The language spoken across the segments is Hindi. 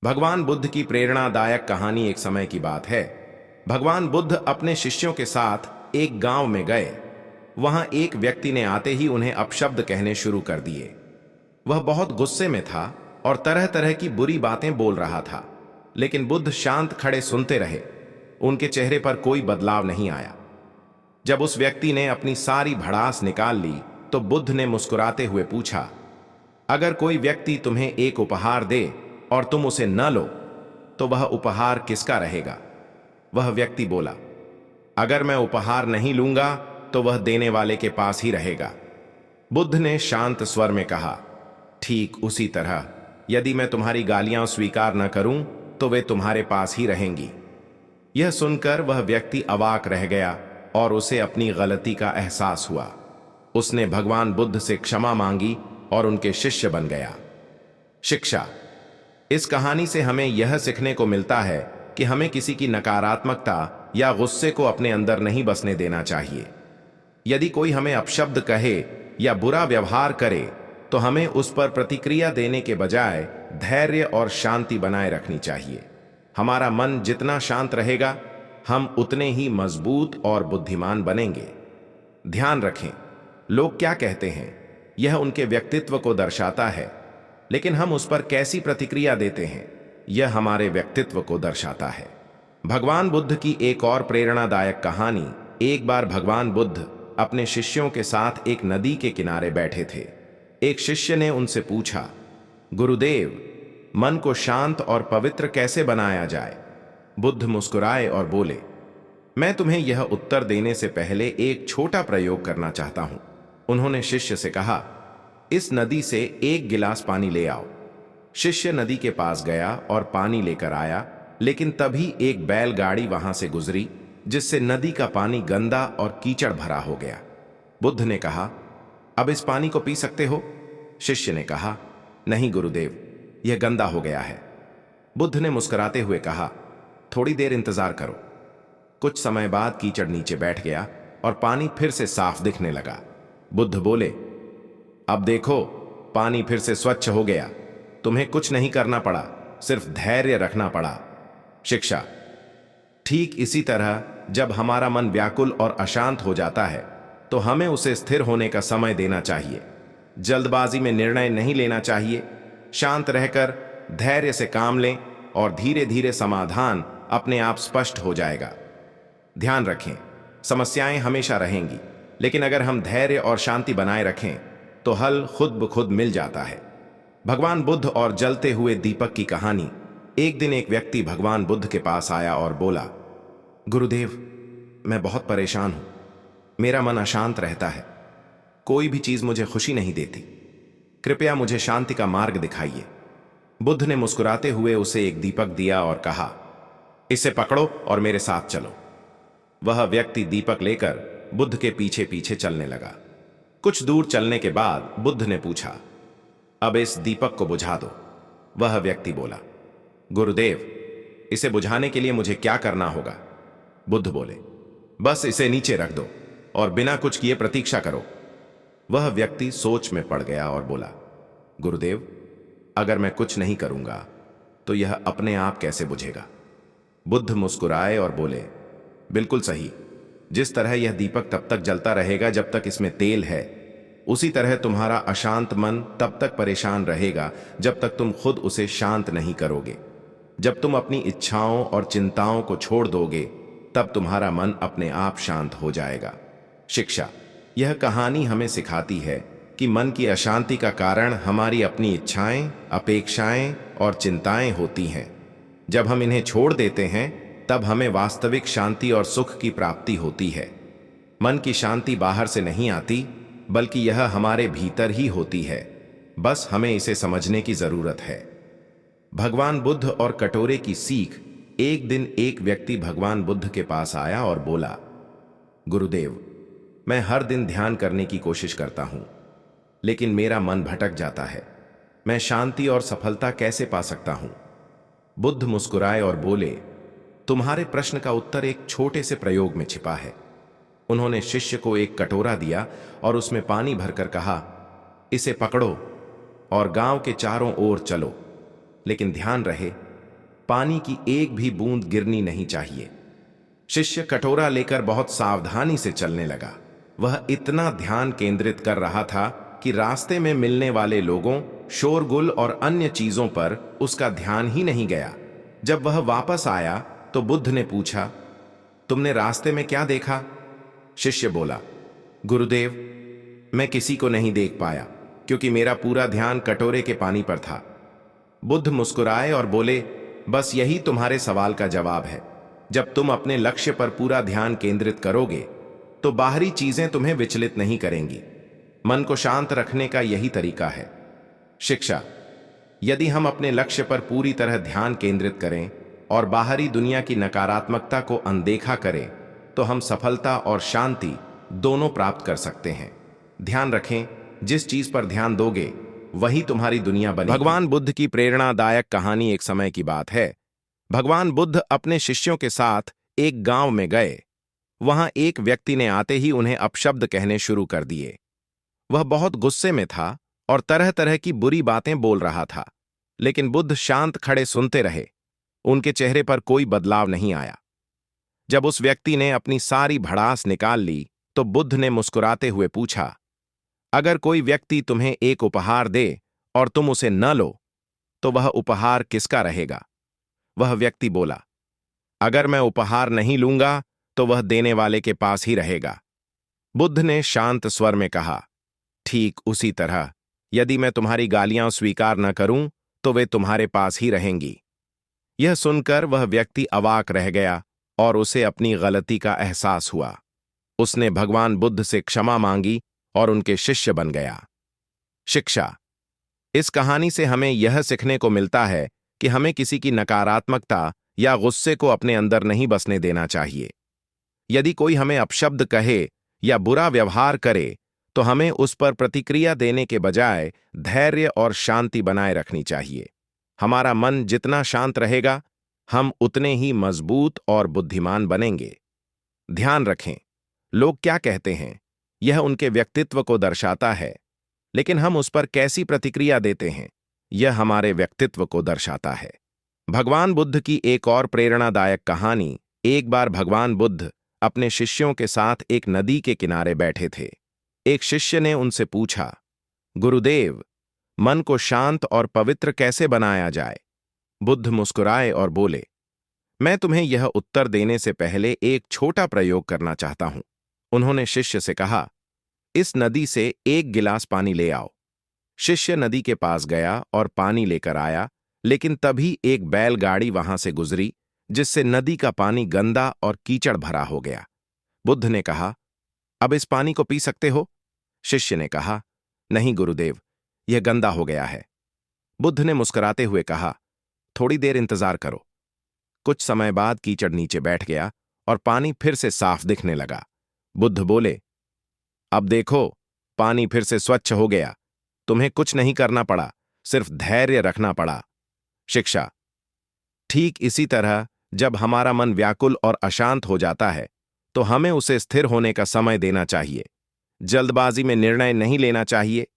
भगवान बुद्ध की प्रेरणादायक कहानी। एक समय की बात है, भगवान बुद्ध अपने शिष्यों के साथ एक गांव में गए। वहां एक व्यक्ति ने आते ही उन्हें अपशब्द कहने शुरू कर दिए। वह बहुत गुस्से में था और तरह तरह की बुरी बातें बोल रहा था, लेकिन बुद्ध शांत खड़े सुनते रहे। उनके चेहरे पर कोई बदलाव नहीं आया। जब उस व्यक्ति ने अपनी सारी भड़ास निकाल ली तो बुद्ध ने मुस्कुराते हुए पूछा, अगर कोई व्यक्ति तुम्हें एक उपहार दे और तुम उसे न लो तो वह उपहार किसका रहेगा? वह व्यक्ति बोला, अगर मैं उपहार नहीं लूंगा तो वह देने वाले के पास ही रहेगा। बुद्ध ने शांत स्वर में कहा, ठीक उसी तरह यदि मैं तुम्हारी गालियां स्वीकार न करूं तो वे तुम्हारे पास ही रहेंगी। यह सुनकर वह व्यक्ति अवाक रह गया और उसे अपनी गलती का एहसास हुआ। उसने भगवान बुद्ध से क्षमा मांगी और उनके शिष्य बन गया। शिक्षा। इस कहानी से हमें यह सीखने को मिलता है कि हमें किसी की नकारात्मकता या गुस्से को अपने अंदर नहीं बसने देना चाहिए। यदि कोई हमें अपशब्द कहे या बुरा व्यवहार करे तो हमें उस पर प्रतिक्रिया देने के बजाय धैर्य और शांति बनाए रखनी चाहिए। हमारा मन जितना शांत रहेगा, हम उतने ही मजबूत और बुद्धिमान बनेंगे। ध्यान रखें, लोग क्या कहते हैं यह उनके व्यक्तित्व को दर्शाता है, लेकिन हम उस पर कैसी प्रतिक्रिया देते हैं यह हमारे व्यक्तित्व को दर्शाता है। भगवान बुद्ध की एक और प्रेरणादायक कहानी। एक बार भगवान बुद्ध अपने शिष्यों के साथ एक नदी के किनारे बैठे थे। एक शिष्य ने उनसे पूछा, गुरुदेव, मन को शांत और पवित्र कैसे बनाया जाए? बुद्ध मुस्कुराए और बोले, मैं तुम्हें यह उत्तर देने से पहले एक छोटा प्रयोग करना चाहता हूं। उन्होंने शिष्य से कहा, इस नदी से एक गिलास पानी ले आओ। शिष्य नदी के पास गया और पानी लेकर आया, लेकिन तभी एक बैलगाड़ी वहां से गुजरी जिससे नदी का पानी गंदा और कीचड़ भरा हो गया। बुद्ध ने कहा, अब इस पानी को पी सकते हो? शिष्य ने कहा, नहीं गुरुदेव, यह गंदा हो गया है। बुद्ध ने मुस्कुराते हुए कहा, थोड़ी देर इंतजार करो। कुछ समय बाद कीचड़ नीचे बैठ गया और पानी फिर से साफ दिखने लगा। बुद्ध बोले, अब देखो, पानी फिर से स्वच्छ हो गया। तुम्हें कुछ नहीं करना पड़ा, सिर्फ धैर्य रखना पड़ा। शिक्षा। ठीक इसी तरह जब हमारा मन व्याकुल और अशांत हो जाता है तो हमें उसे स्थिर होने का समय देना चाहिए। जल्दबाजी में निर्णय नहीं लेना चाहिए। शांत रहकर धैर्य से काम लें और धीरे धीरे समाधान अपने आप स्पष्ट हो जाएगा। ध्यान रखें, समस्याएं हमेशा रहेंगी, लेकिन अगर हम धैर्य और शांति बनाए रखें तो हल खुद ब खुद मिल जाता है। भगवान बुद्ध और जलते हुए दीपक की कहानी। एक दिन एक व्यक्ति भगवान बुद्ध के पास आया और बोला, गुरुदेव, मैं बहुत परेशान हूं। मेरा मन अशांत रहता है। कोई भी चीज मुझे खुशी नहीं देती। कृपया मुझे शांति का मार्ग दिखाइए। बुद्ध ने मुस्कुराते हुए उसे एक दीपक दिया और कहा, इसे पकड़ो और मेरे साथ चलो। वह व्यक्ति दीपक लेकर बुद्ध के पीछे पीछे चलने लगा। कुछ दूर चलने के बाद बुद्ध ने पूछा, अब इस दीपक को बुझा दो। वह व्यक्ति बोला, गुरुदेव, इसे बुझाने के लिए मुझे क्या करना होगा? बुद्ध बोले, बस इसे नीचे रख दो और बिना कुछ किए प्रतीक्षा करो। वह व्यक्ति सोच में पड़ गया और बोला, गुरुदेव, अगर मैं कुछ नहीं करूंगा तो यह अपने आप कैसे बुझेगा? बुद्ध मुस्कुराए और बोले, बिल्कुल सही। जिस तरह यह दीपक तब तक जलता रहेगा जब तक इसमें तेल है, उसी तरह तुम्हारा अशांत मन तब तक परेशान रहेगा जब तक तुम खुद उसे शांत नहीं करोगे। जब तुम अपनी इच्छाओं और चिंताओं को छोड़ दोगे तब तुम्हारा मन अपने आप शांत हो जाएगा। शिक्षा। यह कहानी हमें सिखाती है कि मन की अशांति का कारण हमारी अपनी इच्छाएं, अपेक्षाएं और चिंताएं होती हैं। जब हम इन्हें छोड़ देते हैं तब हमें वास्तविक शांति और सुख की प्राप्ति होती है। मन की शांति बाहर से नहीं आती, बल्कि यह हमारे भीतर ही होती है। बस हमें इसे समझने की जरूरत है। भगवान बुद्ध और कटोरे की सीख। एक दिन एक व्यक्ति भगवान बुद्ध के पास आया और बोला, गुरुदेव, मैं हर दिन ध्यान करने की कोशिश करता हूं, लेकिन मेरा मन भटक जाता है। मैं शांति और सफलता कैसे पा सकता हूं? बुद्ध मुस्कुराए और बोले, तुम्हारे प्रश्न का उत्तर एक छोटे से प्रयोग में छिपा है। उन्होंने शिष्य को एक कटोरा दिया और उसमें पानी भरकर कहा, इसे पकड़ो और गांव के चारों ओर चलो, लेकिन ध्यान रहे पानी की एक भी बूंद गिरनी नहीं चाहिए। शिष्य कटोरा लेकर बहुत सावधानी से चलने लगा। वह इतना ध्यान केंद्रित कर रहा था कि रास्ते में मिलने वाले लोगों, शोरगुल और अन्य चीजों पर उसका ध्यान ही नहीं गया। जब वह वापस आया तो बुद्ध ने पूछा, तुमने रास्ते में क्या देखा? शिष्य बोला, गुरुदेव, मैं किसी को नहीं देख पाया क्योंकि मेरा पूरा ध्यान कटोरे के पानी पर था। बुद्ध मुस्कुराए और बोले, बस यही तुम्हारे सवाल का जवाब है। जब तुम अपने लक्ष्य पर पूरा ध्यान केंद्रित करोगे तो बाहरी चीजें तुम्हें विचलित नहीं करेंगी। मन को शांत रखने का यही तरीका है। शिक्षा: यदि हम अपने लक्ष्य पर पूरी तरह ध्यान केंद्रित करें और बाहरी दुनिया की नकारात्मकता को अनदेखा करें तो हम सफलता और शांति दोनों प्राप्त कर सकते हैं। ध्यान रखें, जिस चीज पर ध्यान दोगे वही तुम्हारी दुनिया बनेगी। भगवान बुद्ध की प्रेरणादायक कहानी। एक समय की बात है, भगवान बुद्ध अपने शिष्यों के साथ एक गांव में गए। वहां एक व्यक्ति ने आते ही उन्हें अपशब्द कहने शुरू कर दिए। वह बहुत गुस्से में था और तरह तरह की बुरी बातें बोल रहा था, लेकिन बुद्ध शांत खड़े सुनते रहे। उनके चेहरे पर कोई बदलाव नहीं आया। जब उस व्यक्ति ने अपनी सारी भड़ास निकाल ली तो बुद्ध ने मुस्कुराते हुए पूछा, अगर कोई व्यक्ति तुम्हें एक उपहार दे और तुम उसे न लो तो वह उपहार किसका रहेगा? वह व्यक्ति बोला, अगर मैं उपहार नहीं लूंगा तो वह देने वाले के पास ही रहेगा। बुद्ध ने शांत स्वर में कहा, ठीक उसी तरह यदि मैं तुम्हारी गालियां स्वीकार न करूं तो वे तुम्हारे पास ही रहेंगी। यह सुनकर वह व्यक्ति अवाक रह गया और उसे अपनी गलती का एहसास हुआ। उसने भगवान बुद्ध से क्षमा मांगी और उनके शिष्य बन गया। शिक्षा: इस कहानी से हमें यह सीखने को मिलता है कि हमें किसी की नकारात्मकता या गुस्से को अपने अंदर नहीं बसने देना चाहिए। यदि कोई हमें अपशब्द कहे या बुरा व्यवहार करे तो हमें उस पर प्रतिक्रिया देने के बजाय धैर्य और शांति बनाए रखनी चाहिए। हमारा मन जितना शांत रहेगा, हम उतने ही मजबूत और बुद्धिमान बनेंगे। ध्यान रखें, लोग क्या कहते हैं यह उनके व्यक्तित्व को दर्शाता है, लेकिन हम उस पर कैसी प्रतिक्रिया देते हैं यह हमारे व्यक्तित्व को दर्शाता है। भगवान बुद्ध की एक और प्रेरणादायक कहानी। एक बार भगवान बुद्ध अपने शिष्यों के साथ एक नदी के किनारे बैठे थे। एक शिष्य ने उनसे पूछा, गुरुदेव, मन को शांत और पवित्र कैसे बनाया जाए? बुद्ध मुस्कुराए और बोले, मैं तुम्हें यह उत्तर देने से पहले एक छोटा प्रयोग करना चाहता हूं। उन्होंने शिष्य से कहा, इस नदी से एक गिलास पानी ले आओ। शिष्य नदी के पास गया और पानी लेकर आया, लेकिन तभी एक बैलगाड़ी वहां से गुजरी जिससे नदी का पानी गंदा और कीचड़ भरा हो गया। बुद्ध ने कहा, अब इस पानी को पी सकते हो? शिष्य ने कहा, नहीं गुरुदेव, यह गंदा हो गया है। बुद्ध ने मुस्कुराते हुए कहा, थोड़ी देर इंतजार करो। कुछ समय बाद कीचड़ नीचे बैठ गया और पानी फिर से साफ दिखने लगा। बुद्ध बोले, अब देखो, पानी फिर से स्वच्छ हो गया। तुम्हें कुछ नहीं करना पड़ा, सिर्फ धैर्य रखना पड़ा। शिक्षा: ठीक इसी तरह जब हमारा मन व्याकुल और अशांत हो जाता है तो हमें उसे स्थिर होने का समय देना चाहिए। जल्दबाजी में निर्णय नहीं लेना चाहिए।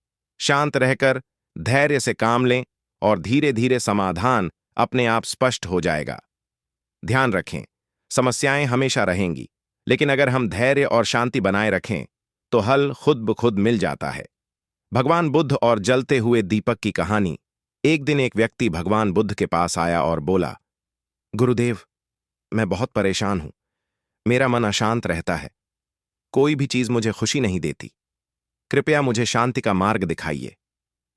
शांत रहकर धैर्य से काम लें और धीरे धीरे समाधान अपने आप स्पष्ट हो जाएगा। ध्यान रखें, समस्याएं हमेशा रहेंगी, लेकिन अगर हम धैर्य और शांति बनाए रखें तो हल खुद ब खुद मिल जाता है। भगवान बुद्ध और जलते हुए दीपक की कहानी। एक दिन एक व्यक्ति भगवान बुद्ध के पास आया और बोला, गुरुदेव, मैं बहुत परेशान हूं। मेरा मन अशांत रहता है। कोई भी चीज मुझे खुशी नहीं देती। कृपया मुझे शांति का मार्ग दिखाइए।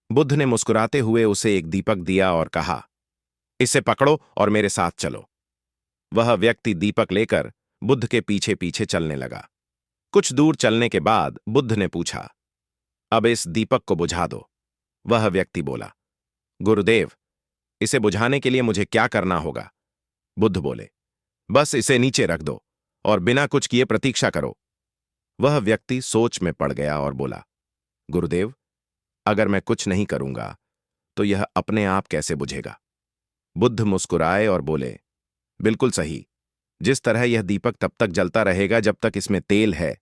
बुद्ध ने मुस्कुराते हुए उसे एक दीपक दिया और कहा, इसे पकड़ो और मेरे साथ चलो। वह व्यक्ति दीपक लेकर बुद्ध के पीछे पीछे चलने लगा। कुछ दूर चलने के बाद बुद्ध ने पूछा, अब इस दीपक को बुझा दो। वह व्यक्ति बोला, गुरुदेव, इसे बुझाने के लिए मुझे क्या करना होगा? बुद्ध बोले, बस इसे नीचे रख दो और बिना कुछ किए प्रतीक्षा करो। वह व्यक्ति सोच में पड़ गया और बोला, गुरुदेव, अगर मैं कुछ नहीं करूंगा तो यह अपने आप कैसे बुझेगा? बुद्ध मुस्कुराए और बोले, बिल्कुल सही। जिस तरह यह दीपक तब तक जलता रहेगा जब तक इसमें तेल है,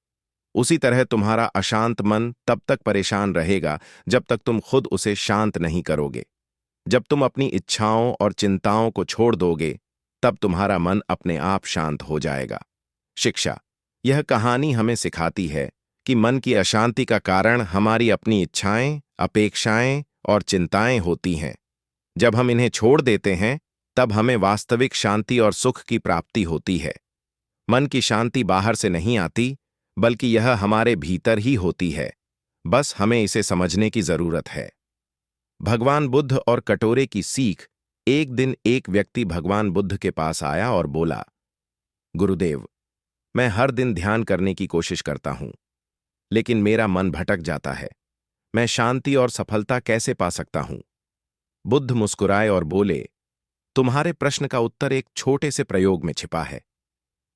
उसी तरह तुम्हारा अशांत मन तब तक परेशान रहेगा जब तक तुम खुद उसे शांत नहीं करोगे। जब तुम अपनी इच्छाओं और चिंताओं को छोड़ दोगे, तब तुम्हारा मन अपने आप शांत हो जाएगा। शिक्षा। यह कहानी हमें सिखाती है कि मन की अशांति का कारण हमारी अपनी इच्छाएं, अपेक्षाएं और चिंताएं होती हैं। जब हम इन्हें छोड़ देते हैं, तब हमें वास्तविक शांति और सुख की प्राप्ति होती है। मन की शांति बाहर से नहीं आती, बल्कि यह हमारे भीतर ही होती है। बस हमें इसे समझने की जरूरत है। भगवान बुद्ध और कटोरे की सीख। एक दिन एक व्यक्ति भगवान बुद्ध के पास आया और बोला, गुरुदेव, मैं हर दिन ध्यान करने की कोशिश करता हूं, लेकिन मेरा मन भटक जाता है। मैं शांति और सफलता कैसे पा सकता हूं? बुद्ध मुस्कुराए और बोले, तुम्हारे प्रश्न का उत्तर एक छोटे से प्रयोग में छिपा है।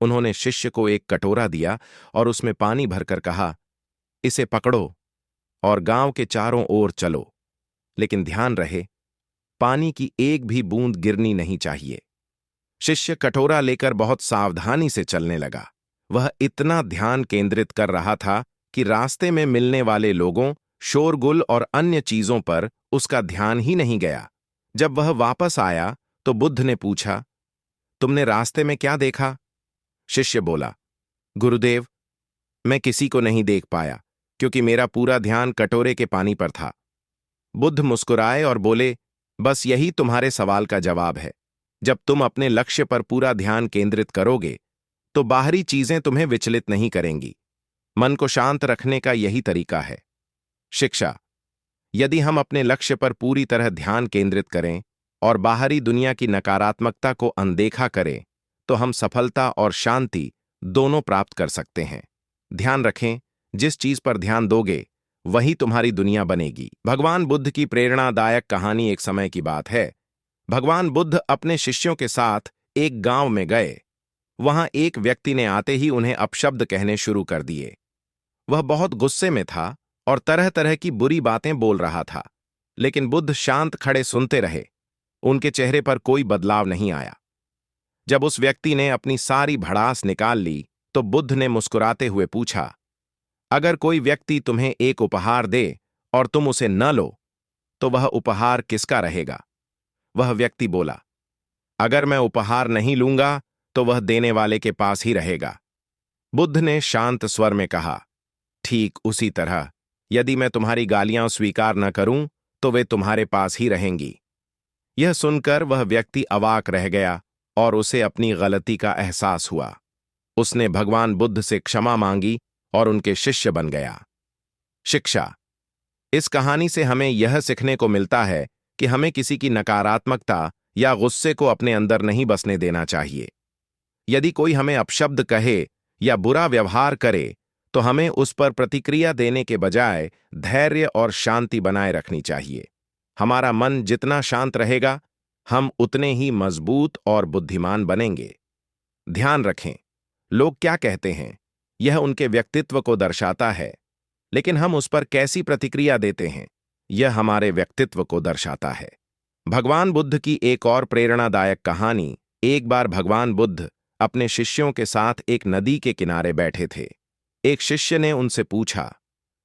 उन्होंने शिष्य को एक कटोरा दिया और उसमें पानी भरकर कहा, इसे पकड़ो और गांव के चारों ओर चलो, लेकिन ध्यान रहे, पानी की एक भी बूंद गिरनी नहीं चाहिए। शिष्य कटोरा लेकर बहुत सावधानी से चलने लगा। वह इतना ध्यान केंद्रित कर रहा था कि रास्ते में मिलने वाले लोगों, शोरगुल और अन्य चीजों पर उसका ध्यान ही नहीं गया। जब वह वापस आया तो बुद्ध ने पूछा, तुमने रास्ते में क्या देखा? शिष्य बोला, गुरुदेव, मैं किसी को नहीं देख पाया, क्योंकि मेरा पूरा ध्यान कटोरे के पानी पर था। बुद्ध मुस्कुराए और बोले, बस यही तुम्हारे सवाल का जवाब है। जब तुम अपने लक्ष्य पर पूरा ध्यान केंद्रित करोगे, तो बाहरी चीजें तुम्हें विचलित नहीं करेंगी। मन को शांत रखने का यही तरीका है। शिक्षा। यदि हम अपने लक्ष्य पर पूरी तरह ध्यान केंद्रित करें और बाहरी दुनिया की नकारात्मकता को अनदेखा करें, तो हम सफलता और शांति दोनों प्राप्त कर सकते हैं। ध्यान रखें, जिस चीज पर ध्यान दोगे, वही तुम्हारी दुनिया बनेगी। भगवान बुद्ध की प्रेरणादायक कहानी। एक समय की बात है। भगवान बुद्ध अपने शिष्यों के साथ एक गांव में गए। वहां एक व्यक्ति ने आते ही उन्हें अपशब्द कहने शुरू कर दिए। वह बहुत गुस्से में था और तरह तरह की बुरी बातें बोल रहा था, लेकिन बुद्ध शांत खड़े सुनते रहे। उनके चेहरे पर कोई बदलाव नहीं आया। जब उस व्यक्ति ने अपनी सारी भड़ास निकाल ली, तो बुद्ध ने मुस्कुराते हुए पूछा, अगर कोई व्यक्ति तुम्हें एक उपहार दे और तुम उसे न लो, तो वह उपहार किसका रहेगा? वह व्यक्ति बोला, अगर मैं उपहार नहीं लूंगा, तो वह देने वाले के पास ही रहेगा। बुद्ध ने शांत स्वर में कहा, ठीक उसी तरह, यदि मैं तुम्हारी गालियां स्वीकार न करूं, तो वे तुम्हारे पास ही रहेंगी। यह सुनकर वह व्यक्ति अवाक रह गया और उसे अपनी गलती का एहसास हुआ। उसने भगवान बुद्ध से क्षमा मांगी और उनके शिष्य बन गया। शिक्षा। इस कहानी से हमें यह सीखने को मिलता है कि हमें किसी की नकारात्मकता या गुस्से को अपने अंदर नहीं बसने देना चाहिए। यदि कोई हमें अपशब्द कहे या बुरा व्यवहार करे, तो हमें उस पर प्रतिक्रिया देने के बजाय धैर्य और शांति बनाए रखनी चाहिए। हमारा मन जितना शांत रहेगा, हम उतने ही मजबूत और बुद्धिमान बनेंगे। ध्यान रखें, लोग क्या कहते हैं, यह उनके व्यक्तित्व को दर्शाता है, लेकिन हम उस पर कैसी प्रतिक्रिया देते हैं, यह हमारे व्यक्तित्व को दर्शाता है। भगवान बुद्ध की एक और प्रेरणादायक कहानी। एक बार भगवान बुद्ध अपने शिष्यों के साथ एक नदी के किनारे बैठे थे। एक शिष्य ने उनसे पूछा,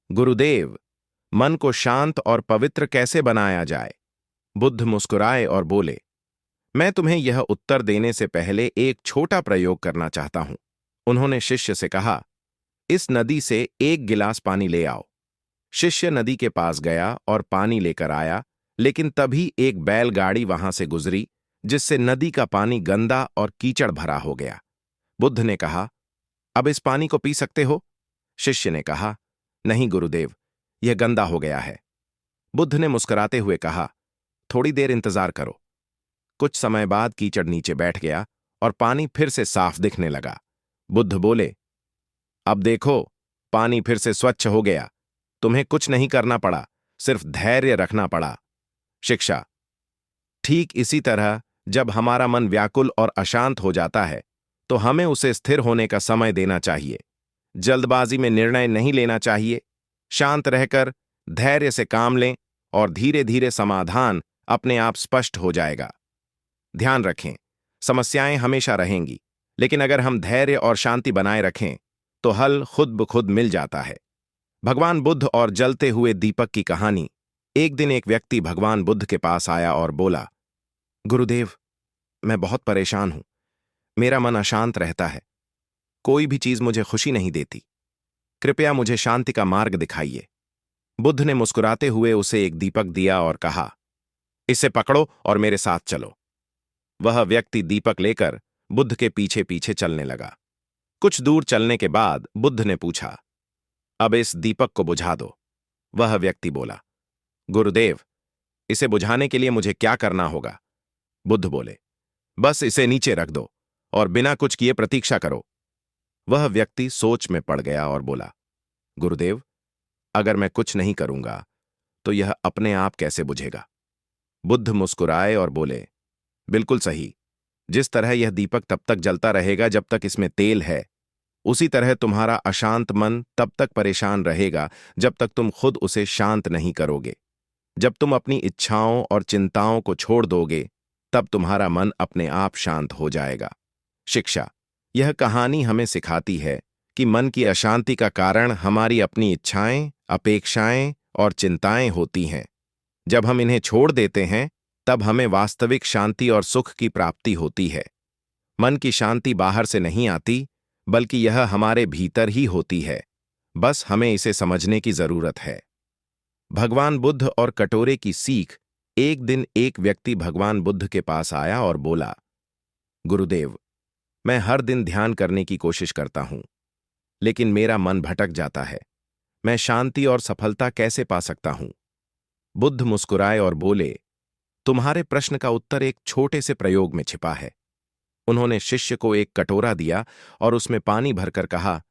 गुरुदेव, मन को शांत और पवित्र कैसे बनाया जाए? बुद्ध मुस्कुराए और बोले, मैं तुम्हें यह उत्तर देने से पहले एक छोटा प्रयोग करना चाहता हूं। उन्होंने शिष्य से कहा, इस नदी से एक गिलास पानी ले आओ। शिष्य नदी के पास गया और पानी लेकर आया, लेकिन तभी एक बैलगाड़ी वहां से गुजरी, जिससे नदी का पानी गंदा और कीचड़ भरा हो गया। बुद्ध ने कहा, अब इस पानी को पी सकते हो? शिष्य ने कहा, नहीं गुरुदेव, यह गंदा हो गया है। बुद्ध ने मुस्कुराते हुए कहा, थोड़ी देर इंतजार करो। कुछ समय बाद कीचड़ नीचे बैठ गया और पानी फिर से साफ दिखने लगा। बुद्ध बोले, अब देखो, पानी फिर से स्वच्छ हो गया। तुम्हें कुछ नहीं करना पड़ा, सिर्फ धैर्य रखना पड़ा। शिक्षा। ठीक इसी तरह जब हमारा मन व्याकुल और अशांत हो जाता है, तो हमें उसे स्थिर होने का समय देना चाहिए। जल्दबाजी में निर्णय नहीं लेना चाहिए। शांत रहकर धैर्य से काम लें और धीरे धीरे समाधान अपने आप स्पष्ट हो जाएगा। ध्यान रखें, समस्याएं हमेशा रहेंगी, लेकिन अगर हम धैर्य और शांति बनाए रखें, तो हल खुद ब खुद मिल जाता है। भगवान बुद्ध और जलते हुए दीपक की कहानी। एक दिन एक व्यक्ति भगवान बुद्ध के पास आया और बोला, गुरुदेव, मैं बहुत परेशान हूं। मेरा मन अशांत रहता है। कोई भी चीज मुझे खुशी नहीं देती। कृपया मुझे शांति का मार्ग दिखाइए। बुद्ध ने मुस्कुराते हुए उसे एक दीपक दिया और कहा, इसे पकड़ो और मेरे साथ चलो। वह व्यक्ति दीपक लेकर बुद्ध के पीछे पीछे चलने लगा। कुछ दूर चलने के बाद बुद्ध ने पूछा, अब इस दीपक को बुझा दो। वह व्यक्ति बोला, गुरुदेव, इसे बुझाने के लिए मुझे क्या करना होगा? बुद्ध बोले, बस इसे नीचे रख दो और बिना कुछ किए प्रतीक्षा करो। वह व्यक्ति सोच में पड़ गया और बोला, गुरुदेव, अगर मैं कुछ नहीं करूंगा तो यह अपने आप कैसे बुझेगा? बुद्ध मुस्कुराए और बोले, बिल्कुल सही। जिस तरह यह दीपक तब तक जलता रहेगा जब तक इसमें तेल है, उसी तरह तुम्हारा अशांत मन तब तक परेशान रहेगा जब तक तुम खुद उसे शांत नहीं करोगे। जब तुम अपनी इच्छाओं और चिंताओं को छोड़ दोगे, तब तुम्हारा मन अपने आप शांत हो जाएगा। शिक्षा। यह कहानी हमें सिखाती है कि मन की अशांति का कारण हमारी अपनी इच्छाएं, अपेक्षाएं और चिंताएं होती हैं। जब हम इन्हें छोड़ देते हैं, तब हमें वास्तविक शांति और सुख की प्राप्ति होती है। मन की शांति बाहर से नहीं आती, बल्कि यह हमारे भीतर ही होती है। बस हमें इसे समझने की जरूरत है। भगवान बुद्ध और कटोरे की सीख। एक दिन एक व्यक्ति भगवान बुद्ध के पास आया और बोला, गुरुदेव, मैं हर दिन ध्यान करने की कोशिश करता हूं, लेकिन मेरा मन भटक जाता है। मैं शांति और सफलता कैसे पा सकता हूं? बुद्ध मुस्कुराए और बोले, तुम्हारे प्रश्न का उत्तर एक छोटे से प्रयोग में छिपा है। उन्होंने शिष्य को एक कटोरा दिया और उसमें पानी भरकर कहा,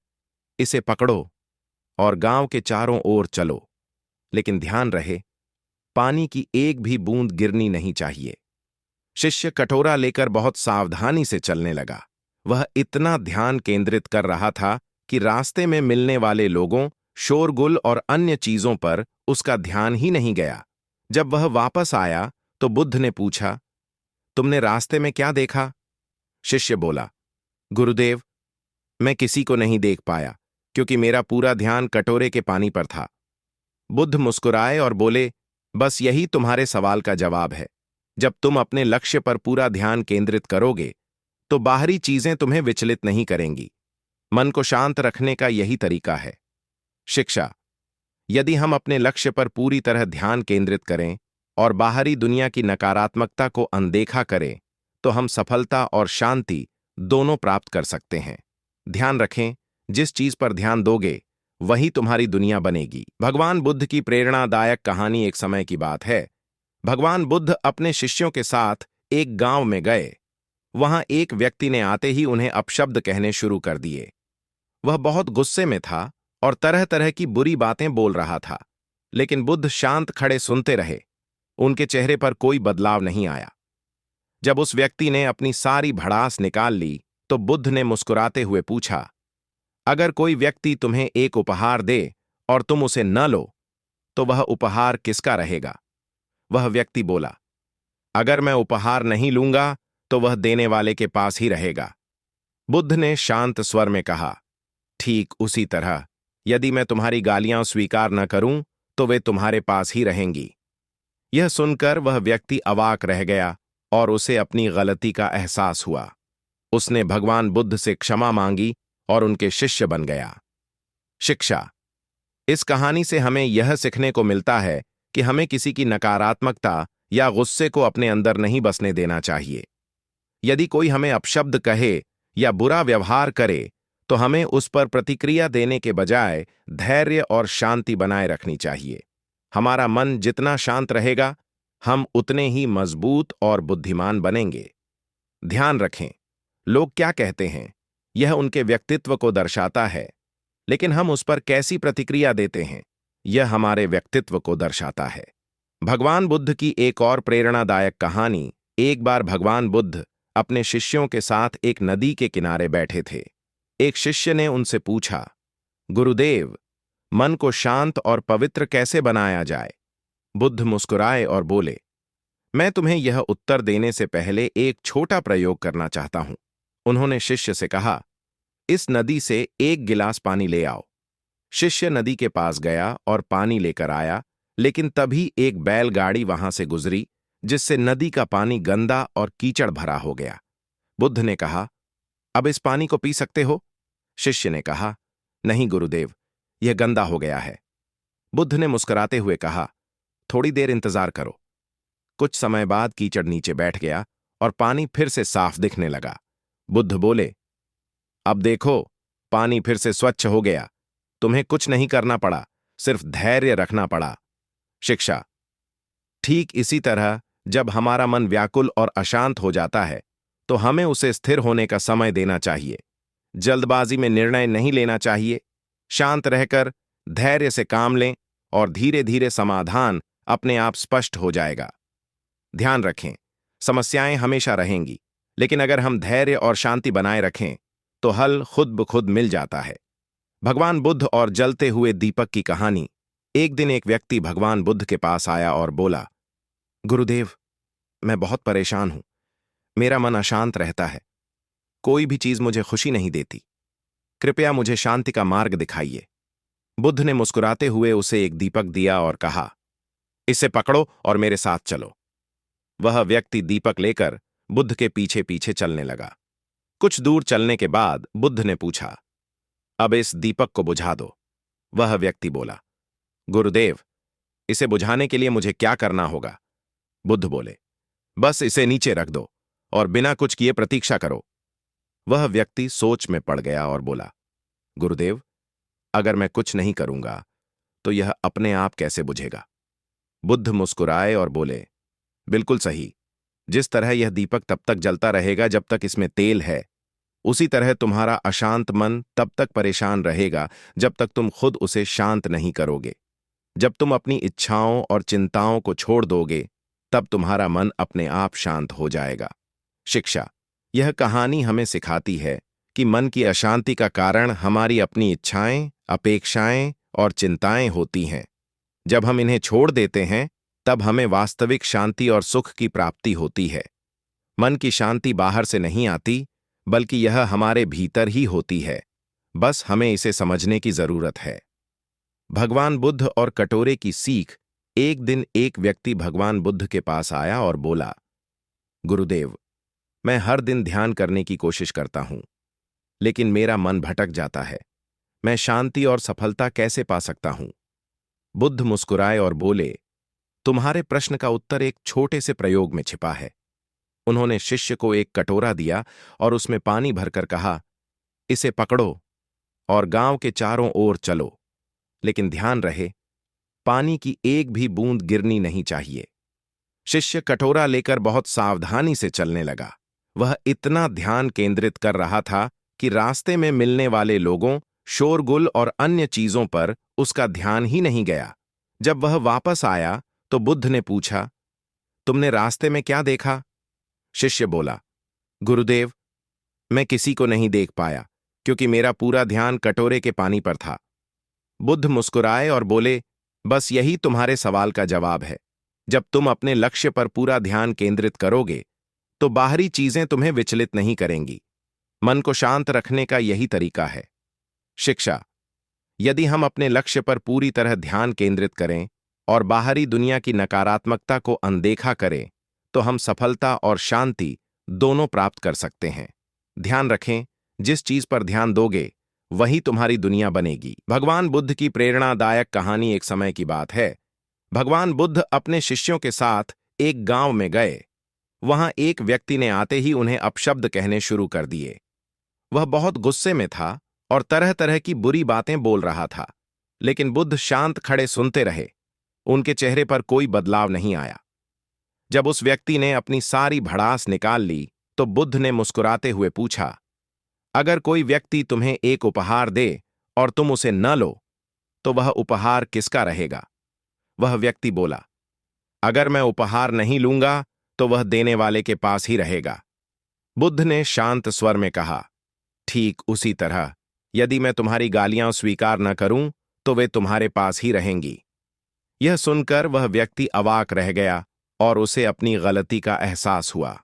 इसे पकड़ो और गांव के चारों ओर चलो, लेकिन ध्यान रहे, पानी की एक भी बूंद गिरनी नहीं चाहिए। शिष्य कटोरा लेकर बहुत सावधानी से चलने लगा। वह इतना ध्यान केंद्रित कर रहा था कि रास्ते में मिलने वाले लोगों, शोरगुल और अन्य चीजों पर उसका ध्यान ही नहीं गया। जब वह वापस आया तो बुद्ध ने पूछा, तुमने रास्ते में क्या देखा? शिष्य बोला, गुरुदेव, मैं किसी को नहीं देख पाया क्योंकि मेरा पूरा ध्यान कटोरे के पानी पर था। बुद्ध मुस्कुराए और बोले, बस यही तुम्हारे सवाल का जवाब है। जब तुम अपने लक्ष्य पर पूरा ध्यान केंद्रित करोगे, तो बाहरी चीजें तुम्हें विचलित नहीं करेंगी। मन को शांत रखने का यही तरीका है। शिक्षा। यदि हम अपने लक्ष्य पर पूरी तरह ध्यान केंद्रित करें और बाहरी दुनिया की नकारात्मकता को अनदेखा करें, तो हम सफलता और शांति दोनों प्राप्त कर सकते हैं। ध्यान रखें, जिस चीज पर ध्यान दोगे, वही तुम्हारी दुनिया बनेगी। भगवान बुद्ध की प्रेरणादायक कहानी। एक समय की बात है। भगवान बुद्ध अपने शिष्यों के साथ एक गांव में गए। वहां एक व्यक्ति ने आते ही उन्हें अपशब्द कहने शुरू कर दिए। वह बहुत गुस्से में था और तरह तरह की बुरी बातें बोल रहा था, लेकिन बुद्ध शांत खड़े सुनते रहे। उनके चेहरे पर कोई बदलाव नहीं आया। जब उस व्यक्ति ने अपनी सारी भड़ास निकाल ली, तो बुद्ध ने मुस्कुराते हुए पूछा, अगर कोई व्यक्ति तुम्हें एक उपहार दे और तुम उसे न लो, तो वह उपहार किसका रहेगा? वह व्यक्ति बोला, अगर मैं उपहार नहीं लूंगा तो वह देने वाले के पास ही रहेगा। बुद्ध ने शांत स्वर में कहा, ठीक उसी तरह, यदि मैं तुम्हारी गालियां स्वीकार न करूं तो वे तुम्हारे पास ही रहेंगी। यह सुनकर वह व्यक्ति अवाक रह गया और उसे अपनी गलती का एहसास हुआ। उसने भगवान बुद्ध से क्षमा मांगी और उनके शिष्य बन गया। शिक्षा। इस कहानी से हमें यह सीखने को मिलता है कि हमें किसी की नकारात्मकता या गुस्से को अपने अंदर नहीं बसने देना चाहिए। यदि कोई हमें अपशब्द कहे या बुरा व्यवहार करे, तो हमें उस पर प्रतिक्रिया देने के बजाय धैर्य और शांति बनाए रखनी चाहिए। हमारा मन जितना शांत रहेगा, हम उतने ही मजबूत और बुद्धिमान बनेंगे। ध्यान रखें, लोग क्या कहते हैं, यह उनके व्यक्तित्व को दर्शाता है, लेकिन हम उस पर कैसी प्रतिक्रिया देते हैं, यह हमारे व्यक्तित्व को दर्शाता है। भगवान बुद्ध की एक और प्रेरणादायक कहानी। एक बार भगवान बुद्ध अपने शिष्यों के साथ एक नदी के किनारे बैठे थे। एक शिष्य ने उनसे पूछा, गुरुदेव, मन को शांत और पवित्र कैसे बनाया जाए? बुद्ध मुस्कुराए और बोले, मैं तुम्हें यह उत्तर देने से पहले एक छोटा प्रयोग करना चाहता हूं। उन्होंने शिष्य से कहा, इस नदी से एक गिलास पानी ले आओ। शिष्य नदी के पास गया और पानी लेकर आया, लेकिन तभी एक बैलगाड़ी वहां से गुजरी, जिससे नदी का पानी गंदा और कीचड़ भरा हो गया। बुद्ध ने कहा, अब इस पानी को पी सकते हो? शिष्य ने कहा, नहीं गुरुदेव, यह गंदा हो गया है। बुद्ध ने मुस्कुराते हुए कहा, थोड़ी देर इंतजार करो। कुछ समय बाद कीचड़ नीचे बैठ गया और पानी फिर से साफ दिखने लगा। बुद्ध बोले, अब देखो, पानी फिर से स्वच्छ हो गया। तुम्हें कुछ नहीं करना पड़ा, सिर्फ धैर्य रखना पड़ा। शिक्षा। ठीक इसी तरह जब हमारा मन व्याकुल और अशांत हो जाता है, तो हमें उसे स्थिर होने का समय देना चाहिए। जल्दबाजी में निर्णय नहीं लेना चाहिए। शांत रहकर धैर्य से काम लें और धीरे धीरे समाधान अपने आप स्पष्ट हो जाएगा। ध्यान रखें, समस्याएं हमेशा रहेंगी, लेकिन अगर हम धैर्य और शांति बनाए रखें तो हल खुद ब खुद मिल जाता है। भगवान बुद्ध और जलते हुए दीपक की कहानी। एक दिन एक व्यक्ति भगवान बुद्ध के पास आया और बोला, गुरुदेव, मैं बहुत परेशान हूं। मेरा मन अशांत रहता है। कोई भी चीज मुझे खुशी नहीं देती। कृपया मुझे शांति का मार्ग दिखाइए। बुद्ध ने मुस्कुराते हुए उसे एक दीपक दिया और कहा, इसे पकड़ो और मेरे साथ चलो। वह व्यक्ति दीपक लेकर बुद्ध के पीछे पीछे चलने लगा। कुछ दूर चलने के बाद बुद्ध ने पूछा, अब इस दीपक को बुझा दो। वह व्यक्ति बोला, गुरुदेव, इसे बुझाने के लिए मुझे क्या करना होगा? बुद्ध बोले, बस इसे नीचे रख दो और बिना कुछ किए प्रतीक्षा करो। वह व्यक्ति सोच में पड़ गया और बोला, गुरुदेव, अगर मैं कुछ नहीं करूंगा तो यह अपने आप कैसे बुझेगा? बुद्ध मुस्कुराए और बोले, बिल्कुल सही। जिस तरह यह दीपक तब तक जलता रहेगा जब तक इसमें तेल है, उसी तरह तुम्हारा अशांत मन तब तक परेशान रहेगा जब तक तुम खुद उसे शांत नहीं करोगे। जब तुम अपनी इच्छाओं और चिंताओं को छोड़ दोगे, तब तुम्हारा मन अपने आप शांत हो जाएगा। शिक्षा। यह कहानी हमें सिखाती है कि मन की अशांति का कारण हमारी अपनी इच्छाएं, अपेक्षाएं और चिंताएं होती हैं। जब हम इन्हें छोड़ देते हैं, तब हमें वास्तविक शांति और सुख की प्राप्ति होती है। मन की शांति बाहर से नहीं आती, बल्कि यह हमारे भीतर ही होती है। बस हमें इसे समझने की जरूरत है। भगवान बुद्ध और कटोरे की सीख। एक दिन एक व्यक्ति भगवान बुद्ध के पास आया और बोला, गुरुदेव, मैं हर दिन ध्यान करने की कोशिश करता हूं, लेकिन मेरा मन भटक जाता है। मैं शांति और सफलता कैसे पा सकता हूं? बुद्ध मुस्कुराए और बोले, तुम्हारे प्रश्न का उत्तर एक छोटे से प्रयोग में छिपा है। उन्होंने शिष्य को एक कटोरा दिया और उसमें पानी भरकर कहा, इसे पकड़ो और गांव के चारों ओर चलो, लेकिन ध्यान रहे, पानी की एक भी बूंद गिरनी नहीं चाहिए। शिष्य कटोरा लेकर बहुत सावधानी से चलने लगा। वह इतना ध्यान केंद्रित कर रहा था कि रास्ते में मिलने वाले लोगों, शोरगुल और अन्य चीजों पर उसका ध्यान ही नहीं गया। जब वह वापस आया तो बुद्ध ने पूछा, तुमने रास्ते में क्या देखा? शिष्य बोला, गुरुदेव, मैं किसी को नहीं देख पाया क्योंकि मेरा पूरा ध्यान कटोरे के पानी पर था। बुद्ध मुस्कुराए और बोले, बस यही तुम्हारे सवाल का जवाब है। जब तुम अपने लक्ष्य पर पूरा ध्यान केंद्रित करोगे, तो बाहरी चीजें तुम्हें विचलित नहीं करेंगी। मन को शांत रखने का यही तरीका है। शिक्षा। यदि हम अपने लक्ष्य पर पूरी तरह ध्यान केंद्रित करें और बाहरी दुनिया की नकारात्मकता को अनदेखा करें, तो हम सफलता और शांति दोनों प्राप्त कर सकते हैं। ध्यान रखें, जिस चीज पर ध्यान दोगे, वही तुम्हारी दुनिया बनेगी। भगवान बुद्ध की प्रेरणादायक कहानी। एक समय की बात है, भगवान बुद्ध अपने शिष्यों के साथ एक गांव में गए। वहां एक व्यक्ति ने आते ही उन्हें अपशब्द कहने शुरू कर दिए। वह बहुत गुस्से में था और तरह तरह की बुरी बातें बोल रहा था, लेकिन बुद्ध शांत खड़े सुनते रहे। उनके चेहरे पर कोई बदलाव नहीं आया। जब उस व्यक्ति ने अपनी सारी भड़ास निकाल ली, तो बुद्ध ने मुस्कुराते हुए पूछा, अगर कोई व्यक्ति तुम्हें एक उपहार दे और तुम उसे न लो, तो वह उपहार किसका रहेगा? वह व्यक्ति बोला, अगर मैं उपहार नहीं लूंगा तो वह देने वाले के पास ही रहेगा। बुद्ध ने शांत स्वर में कहा, ठीक उसी तरह यदि मैं तुम्हारी गालियां स्वीकार न करूं तो वे तुम्हारे पास ही रहेंगी। यह सुनकर वह व्यक्ति अवाक रह गया और उसे अपनी गलती का एहसास हुआ।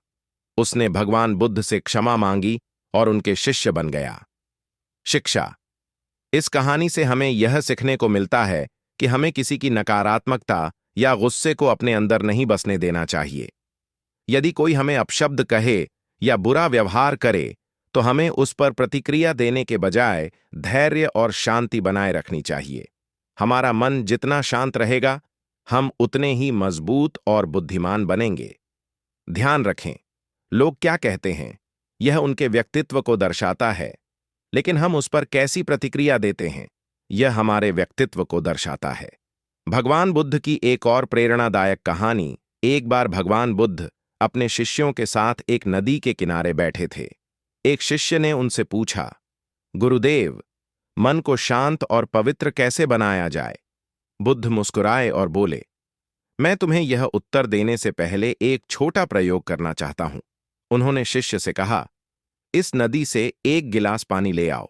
उसने भगवान बुद्ध से क्षमा मांगी और उनके शिष्य बन गया। शिक्षा। इस कहानी से हमें यह सीखने को मिलता है कि हमें किसी की नकारात्मकता या गुस्से को अपने अंदर नहीं बसने देना चाहिए। यदि कोई हमें अपशब्द कहे या बुरा व्यवहार करे, तो हमें उस पर प्रतिक्रिया देने के बजाय धैर्य और शांति बनाए रखनी चाहिए। हमारा मन जितना शांत रहेगा, हम उतने ही मजबूत और बुद्धिमान बनेंगे। ध्यान रखें, लोग क्या कहते हैं, यह उनके व्यक्तित्व को दर्शाता है, लेकिन हम उस पर कैसी प्रतिक्रिया देते हैं, यह हमारे व्यक्तित्व को दर्शाता है। भगवान बुद्ध की एक और प्रेरणादायक कहानी। एक बार भगवान बुद्ध अपने शिष्यों के साथ एक नदी के किनारे बैठे थे। एक शिष्य ने उनसे पूछा, गुरुदेव, मन को शांत और पवित्र कैसे बनाया जाए? बुद्ध मुस्कुराए और बोले, मैं तुम्हें यह उत्तर देने से पहले एक छोटा प्रयोग करना चाहता हूं। उन्होंने शिष्य से कहा, इस नदी से एक गिलास पानी ले आओ।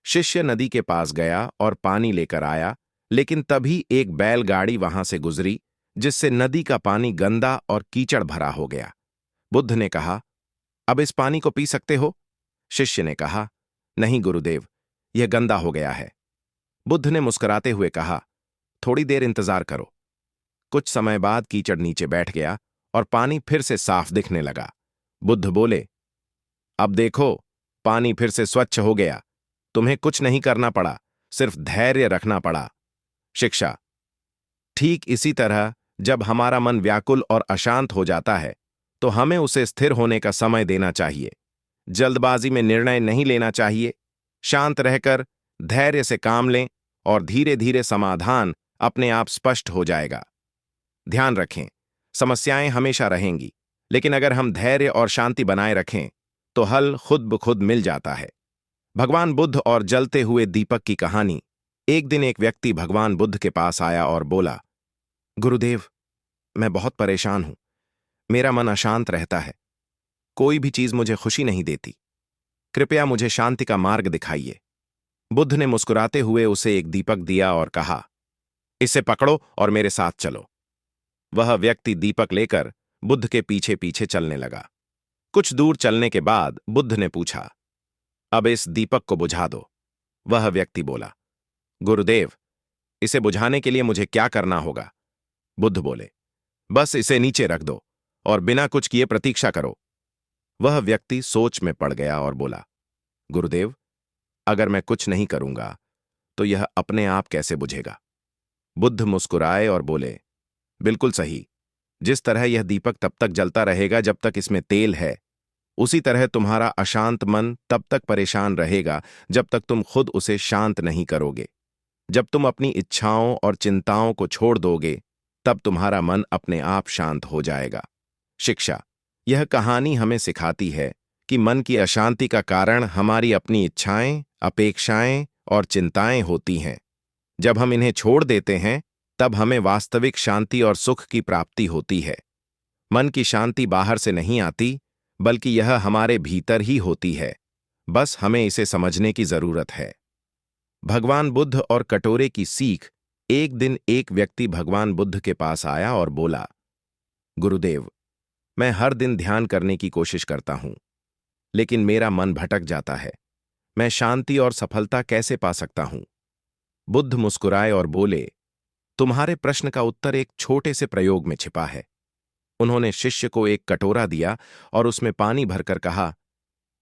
शिष्य नदी के पास गया और पानी लेकर आया, लेकिन तभी एक बैलगाड़ी वहां से गुजरी, जिससे नदी का पानी गंदा और कीचड़ भरा हो गया। बुद्ध ने कहा, अब इस पानी को पी सकते हो? शिष्य ने कहा, नहीं गुरुदेव, यह गंदा हो गया है। बुद्ध ने मुस्कुराते हुए कहा, थोड़ी देर इंतजार करो। कुछ समय बाद कीचड़ नीचे बैठ गया और पानी फिर से साफ दिखने लगा। बुद्ध बोले, अब देखो, पानी फिर से स्वच्छ हो गया। तुम्हें कुछ नहीं करना पड़ा, सिर्फ धैर्य रखना पड़ा। शिक्षा। ठीक इसी तरह जब हमारा मन व्याकुल और अशांत हो जाता है, तो हमें उसे स्थिर होने का समय देना चाहिए। जल्दबाजी में निर्णय नहीं लेना चाहिए। शांत रहकर धैर्य से काम लें और धीरे धीरे समाधान अपने आप स्पष्ट हो जाएगा। ध्यान रखें, समस्याएं हमेशा रहेंगी, लेकिन अगर हम धैर्य और शांति बनाए रखें, तो हल खुद ब खुद मिल जाता है। भगवान बुद्ध और जलते हुए दीपक की कहानी। एक दिन एक व्यक्ति भगवान बुद्ध के पास आया और बोला, गुरुदेव, मैं बहुत परेशान हूं। मेरा मन अशांत रहता है। कोई भी चीज मुझे खुशी नहीं देती। कृपया मुझे शांति का मार्ग दिखाइए। बुद्ध ने मुस्कुराते हुए उसे एक दीपक दिया और कहा, इसे पकड़ो और मेरे साथ चलो। वह व्यक्ति दीपक लेकर बुद्ध के पीछे पीछे चलने लगा। कुछ दूर चलने के बाद बुद्ध ने पूछा, अब इस दीपक को बुझा दो। वह व्यक्ति बोला, गुरुदेव, इसे बुझाने के लिए मुझे क्या करना होगा? बुद्ध बोले, बस इसे नीचे रख दो और बिना कुछ किए प्रतीक्षा करो। वह व्यक्ति सोच में पड़ गया और बोला, गुरुदेव, अगर मैं कुछ नहीं करूंगा तो यह अपने आप कैसे बुझेगा? बुद्ध मुस्कुराए और बोले, बिल्कुल सही। जिस तरह यह दीपक तब तक जलता रहेगा जब तक इसमें तेल है, उसी तरह तुम्हारा अशांत मन तब तक परेशान रहेगा जब तक तुम खुद उसे शांत नहीं करोगे। जब तुम अपनी इच्छाओं और चिंताओं को छोड़ दोगे, तब तुम्हारा मन अपने आप शांत हो जाएगा। शिक्षा। यह कहानी हमें सिखाती है कि मन की अशांति का कारण हमारी अपनी इच्छाएं, अपेक्षाएं और चिंताएं होती हैं। जब हम इन्हें छोड़ देते हैं, तब हमें वास्तविक शांति और सुख की प्राप्ति होती है। मन की शांति बाहर से नहीं आती, बल्कि यह हमारे भीतर ही होती है। बस हमें इसे समझने की जरूरत है। भगवान बुद्ध और कटोरे की सीख। एक दिन एक व्यक्ति भगवान बुद्ध के पास आया और बोला, गुरुदेव, मैं हर दिन ध्यान करने की कोशिश करता हूं, लेकिन मेरा मन भटक जाता है। मैं शांति और सफलता कैसे पा सकता हूं? बुद्ध मुस्कुराए और बोले, तुम्हारे प्रश्न का उत्तर एक छोटे से प्रयोग में छिपा है। उन्होंने शिष्य को एक कटोरा दिया और उसमें पानी भरकर कहा,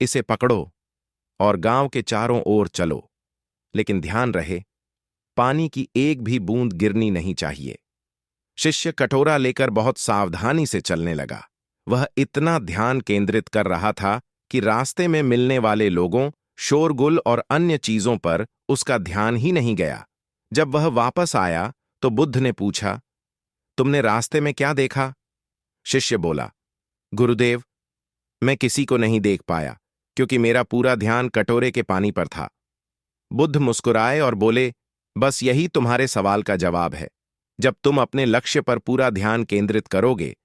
इसे पकड़ो और गांव के चारों ओर चलो, लेकिन ध्यान रहे, पानी की एक भी बूंद गिरनी नहीं चाहिए। शिष्य कटोरा लेकर बहुत सावधानी से चलने लगा। वह इतना ध्यान केंद्रित कर रहा था कि रास्ते में मिलने वाले लोगों, शोरगुल और अन्य चीजों पर उसका ध्यान ही नहीं गया। जब वह वापस आया तो बुद्ध ने पूछा, तुमने रास्ते में क्या देखा? शिष्य बोला, गुरुदेव, मैं किसी को नहीं देख पाया क्योंकि मेरा पूरा ध्यान कटोरे के पानी पर था। बुद्ध मुस्कुराए और बोले, बस यही तुम्हारे सवाल का जवाब है। जब तुम अपने लक्ष्य पर पूरा ध्यान केंद्रित करोगे,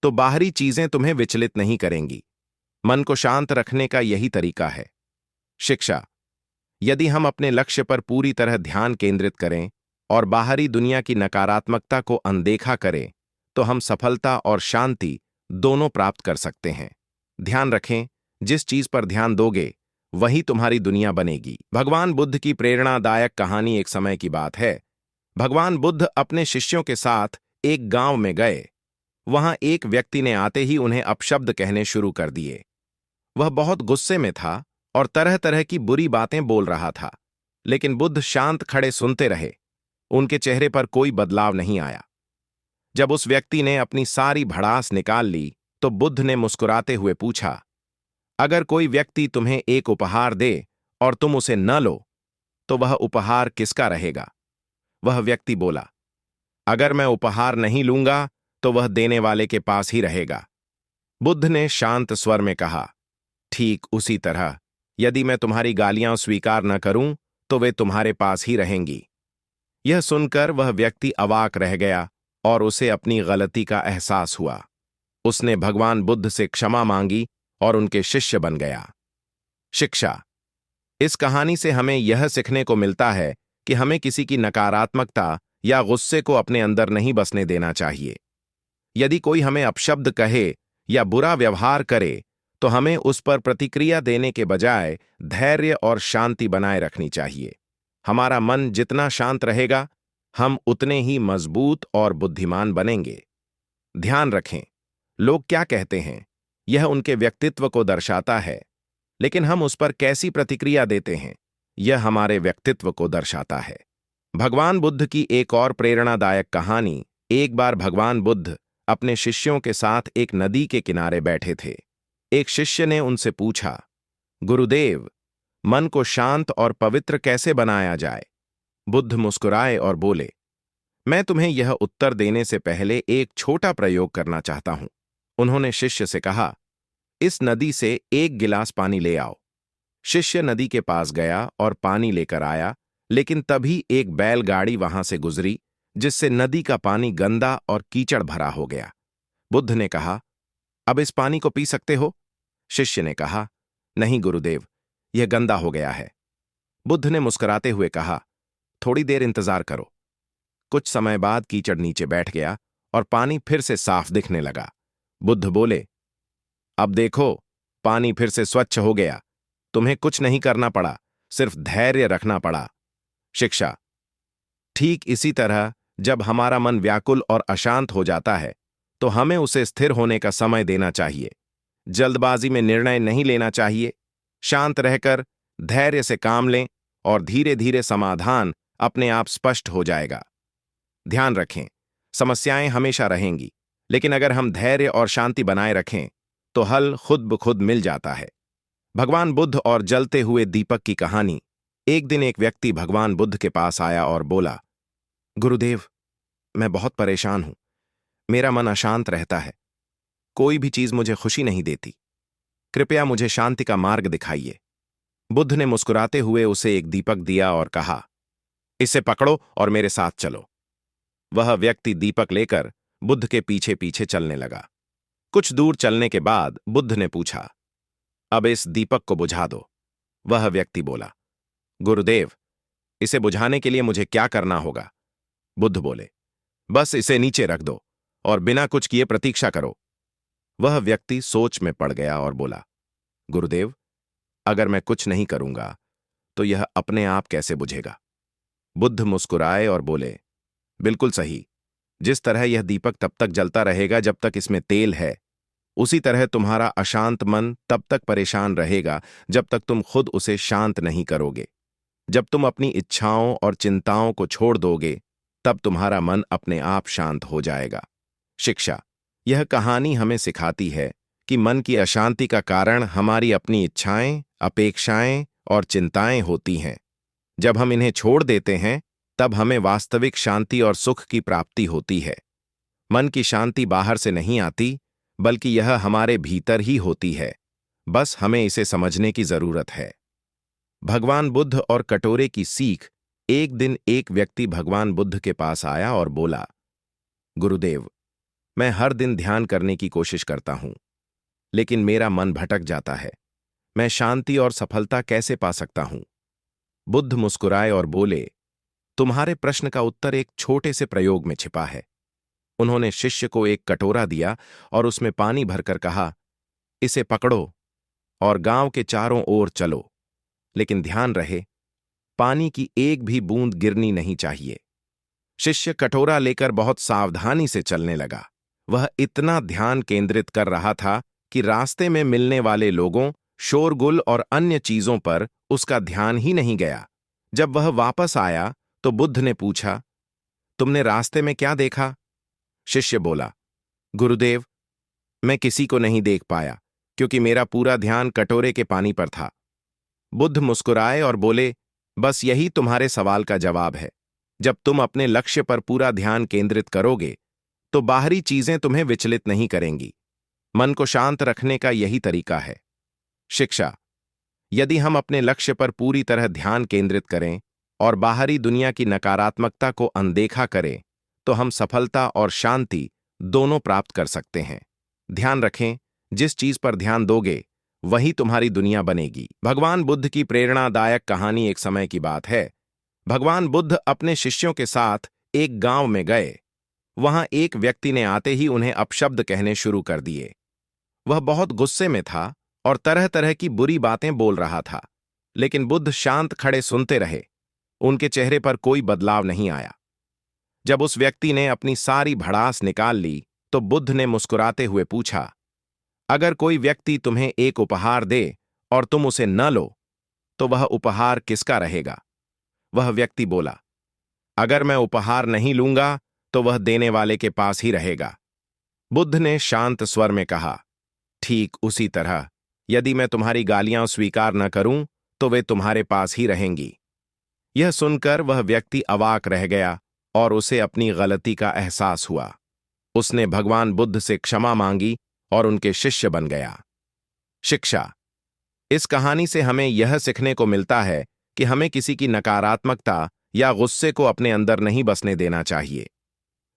तो बाहरी चीजें तुम्हें विचलित नहीं करेंगी। मन को शांत रखने का यही तरीका है। शिक्षा। यदि हम अपने लक्ष्य पर पूरी तरह ध्यान केंद्रित करें और बाहरी दुनिया की नकारात्मकता को अनदेखा करें, तो हम सफलता और शांति दोनों प्राप्त कर सकते हैं। ध्यान रखें, जिस चीज पर ध्यान दोगे, वही तुम्हारी दुनिया बनेगी। भगवान बुद्ध की प्रेरणादायक कहानी। एक समय की बात है, भगवान बुद्ध अपने शिष्यों के साथ एक गांव में गए। वहां एक व्यक्ति ने आते ही उन्हें अपशब्द कहने शुरू कर दिए। वह बहुत गुस्से में था और तरह तरह की बुरी बातें बोल रहा था, लेकिन बुद्ध शांत खड़े सुनते रहे। उनके चेहरे पर कोई बदलाव नहीं आया। जब उस व्यक्ति ने अपनी सारी भड़ास निकाल ली तो बुद्ध ने मुस्कुराते हुए पूछा, अगर कोई व्यक्ति तुम्हें एक उपहार दे और तुम उसे न लो तो वह उपहार किसका रहेगा? वह व्यक्ति बोला, अगर मैं उपहार नहीं लूंगा तो वह देने वाले के पास ही रहेगा। बुद्ध ने शांत स्वर में कहा, ठीक उसी तरह यदि मैं तुम्हारी गालियां स्वीकार न करूं तो वे तुम्हारे पास ही रहेंगी। यह सुनकर वह व्यक्ति अवाक रह गया और उसे अपनी गलती का एहसास हुआ। उसने भगवान बुद्ध से क्षमा मांगी और उनके शिष्य बन गया। शिक्षा। इस कहानी से हमें यह सीखने को मिलता है कि हमें किसी की नकारात्मकता या गुस्से को अपने अंदर नहीं बसने देना चाहिए। यदि कोई हमें अपशब्द कहे या बुरा व्यवहार करे तो हमें उस पर प्रतिक्रिया देने के बजाय धैर्य और शांति बनाए रखनी चाहिए। हमारा मन जितना शांत रहेगा, हम उतने ही मजबूत और बुद्धिमान बनेंगे। ध्यान रखें, लोग क्या कहते हैं यह उनके व्यक्तित्व को दर्शाता है, लेकिन हम उस पर कैसी प्रतिक्रिया देते हैं यह हमारे व्यक्तित्व को दर्शाता है। भगवान बुद्ध की एक और प्रेरणादायक कहानी। एक बार भगवान बुद्ध अपने शिष्यों के साथ एक नदी के किनारे बैठे थे। एक शिष्य ने उनसे पूछा, गुरुदेव, मन को शांत और पवित्र कैसे बनाया जाए? बुद्ध मुस्कुराए और बोले, मैं तुम्हें यह उत्तर देने से पहले एक छोटा प्रयोग करना चाहता हूं। उन्होंने शिष्य से कहा, इस नदी से एक गिलास पानी ले आओ। शिष्य नदी के पास गया और पानी लेकर आया, लेकिन तभी एक बैलगाड़ी वहां से गुजरी जिससे नदी का पानी गंदा और कीचड़ भरा हो गया। बुद्ध ने कहा, अब इस पानी को पी सकते हो? शिष्य ने कहा, नहीं गुरुदेव, यह गंदा हो गया है। बुद्ध ने मुस्कुराते हुए कहा, थोड़ी देर इंतजार करो। कुछ समय बाद कीचड़ नीचे बैठ गया और पानी फिर से साफ दिखने लगा। बुद्ध बोले, अब देखो, पानी फिर से स्वच्छ हो गया। तुम्हें कुछ नहीं करना पड़ा, सिर्फ धैर्य रखना पड़ा। शिक्षा। ठीक इसी तरह जब हमारा मन व्याकुल और अशांत हो जाता है तो हमें उसे स्थिर होने का समय देना चाहिए। जल्दबाजी में निर्णय नहीं लेना चाहिए। शांत रहकर धैर्य से काम लें और धीरे धीरे समाधान अपने आप स्पष्ट हो जाएगा। ध्यान रखें, समस्याएं हमेशा रहेंगी, लेकिन अगर हम धैर्य और शांति बनाए रखें तो हल खुद ब खुद मिल जाता है। भगवान बुद्ध और जलते हुए दीपक की कहानी। एक दिन एक व्यक्ति भगवान बुद्ध के पास आया और बोला, गुरुदेव, मैं बहुत परेशान हूं। मेरा मन अशांत रहता है। कोई भी चीज मुझे खुशी नहीं देती। कृपया मुझे शांति का मार्ग दिखाइए। बुद्ध ने मुस्कुराते हुए उसे एक दीपक दिया और कहा, इसे पकड़ो और मेरे साथ चलो। वह व्यक्ति दीपक लेकर बुद्ध के पीछे पीछे चलने लगा। कुछ दूर चलने के बाद बुद्ध ने पूछा, अब इस दीपक को बुझा दो। वह व्यक्ति बोला, गुरुदेव, इसे बुझाने के लिए मुझे क्या करना होगा? बुद्ध बोले, बस इसे नीचे रख दो और बिना कुछ किए प्रतीक्षा करो। वह व्यक्ति सोच में पड़ गया और बोला, गुरुदेव, अगर मैं कुछ नहीं करूंगा तो यह अपने आप कैसे बुझेगा? बुद्ध मुस्कुराए और बोले, बिल्कुल सही। जिस तरह यह दीपक तब तक जलता रहेगा जब तक इसमें तेल है, उसी तरह तुम्हारा अशांत मन तब तक परेशान रहेगा जब तक तुम खुद उसे शांत नहीं करोगे। जब तुम अपनी इच्छाओं और चिंताओं को छोड़ दोगे, तब तुम्हारा मन अपने आप शांत हो जाएगा। शिक्षा। यह कहानी हमें सिखाती है कि मन की अशांति का कारण हमारी अपनी इच्छाएं, अपेक्षाएं और चिंताएं होती हैं। जब हम इन्हें छोड़ देते हैं, तब हमें वास्तविक शांति और सुख की प्राप्ति होती है। मन की शांति बाहर से नहीं आती, बल्कि यह हमारे भीतर ही होती है। बस हमें इसे समझने की जरूरत है। भगवान बुद्ध और कटोरे की सीख। एक दिन एक व्यक्ति भगवान बुद्ध के पास आया और बोला, गुरुदेव, मैं हर दिन ध्यान करने की कोशिश करता हूं, लेकिन मेरा मन भटक जाता है। मैं शांति और सफलता कैसे पा सकता हूं? बुद्ध मुस्कुराए और बोले, तुम्हारे प्रश्न का उत्तर एक छोटे से प्रयोग में छिपा है। उन्होंने शिष्य को एक कटोरा दिया और उसमें पानी भरकर कहा, इसे पकड़ो और गांव के चारों ओर चलो, लेकिन ध्यान रहे, पानी की एक भी बूंद गिरनी नहीं चाहिए। शिष्य कटोरा लेकर बहुत सावधानी से चलने लगा। वह इतना ध्यान केंद्रित कर रहा था कि रास्ते में मिलने वाले लोगों, शोरगुल और अन्य चीजों पर उसका ध्यान ही नहीं गया। जब वह वापस आया तो बुद्ध ने पूछा, तुमने रास्ते में क्या देखा? शिष्य बोला, गुरुदेव, मैं किसी को नहीं देख पाया क्योंकि मेरा पूरा ध्यान कटोरे के पानी पर था। बुद्ध मुस्कुराए और बोले, बस यही तुम्हारे सवाल का जवाब है। जब तुम अपने लक्ष्य पर पूरा ध्यान केंद्रित करोगे तो बाहरी चीजें तुम्हें विचलित नहीं करेंगी। मन को शांत रखने का यही तरीका है। शिक्षा: यदि हम अपने लक्ष्य पर पूरी तरह ध्यान केंद्रित करें और बाहरी दुनिया की नकारात्मकता को अनदेखा करें तो हम सफलता और शांति दोनों प्राप्त कर सकते हैं। ध्यान रखें, जिस चीज पर ध्यान दोगे वही तुम्हारी दुनिया बनेगी। भगवान बुद्ध की प्रेरणादायक कहानी। एक समय की बात है, भगवान बुद्ध अपने शिष्यों के साथ एक गांव में गए। वहां एक व्यक्ति ने आते ही उन्हें अपशब्द कहने शुरू कर दिए। वह बहुत गुस्से में था और तरह तरह की बुरी बातें बोल रहा था, लेकिन बुद्ध शांत खड़े सुनते रहे। उनके चेहरे पर कोई बदलाव नहीं आया। जब उस व्यक्ति ने अपनी सारी भड़ास निकाल ली तो बुद्ध ने मुस्कुराते हुए पूछा, अगर कोई व्यक्ति तुम्हें एक उपहार दे और तुम उसे न लो तो वह उपहार किसका रहेगा? वह व्यक्ति बोला, अगर मैं उपहार नहीं लूंगा तो वह देने वाले के पास ही रहेगा। बुद्ध ने शांत स्वर में कहा, ठीक उसी तरह यदि मैं तुम्हारी गालियां स्वीकार न करूं तो वे तुम्हारे पास ही रहेंगी। यह सुनकर वह व्यक्ति अवाक रह गया और उसे अपनी गलती का एहसास हुआ। उसने भगवान बुद्ध से क्षमा मांगी और उनके शिष्य बन गया। शिक्षा: इस कहानी से हमें यह सीखने को मिलता है कि हमें किसी की नकारात्मकता या गुस्से को अपने अंदर नहीं बसने देना चाहिए।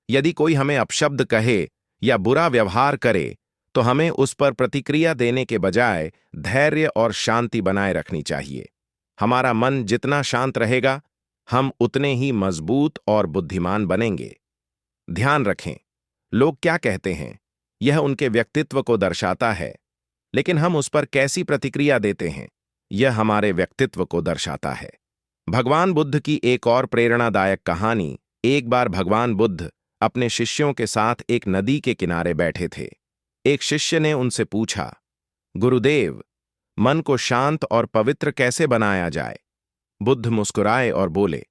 यदि कोई हमें अपशब्द कहे या बुरा व्यवहार करे तो हमें उस पर प्रतिक्रिया देने के बजाय धैर्य और शांति बनाए रखनी चाहिए। हमारा मन जितना शांत रहेगा, हम उतने ही मजबूत और बुद्धिमान बनेंगे। ध्यान रखें, लोग क्या कहते हैं यह उनके व्यक्तित्व को दर्शाता है, लेकिन हम उस पर कैसी प्रतिक्रिया देते हैं यह हमारे व्यक्तित्व को दर्शाता है। भगवान बुद्ध की एक और प्रेरणादायक कहानी। एक बार भगवान बुद्ध अपने शिष्यों के साथ एक नदी के किनारे बैठे थे। एक शिष्य ने उनसे पूछा, गुरुदेव, मन को शांत और पवित्र कैसे बनाया जाए? बुद्ध मुस्कुराए और बोले,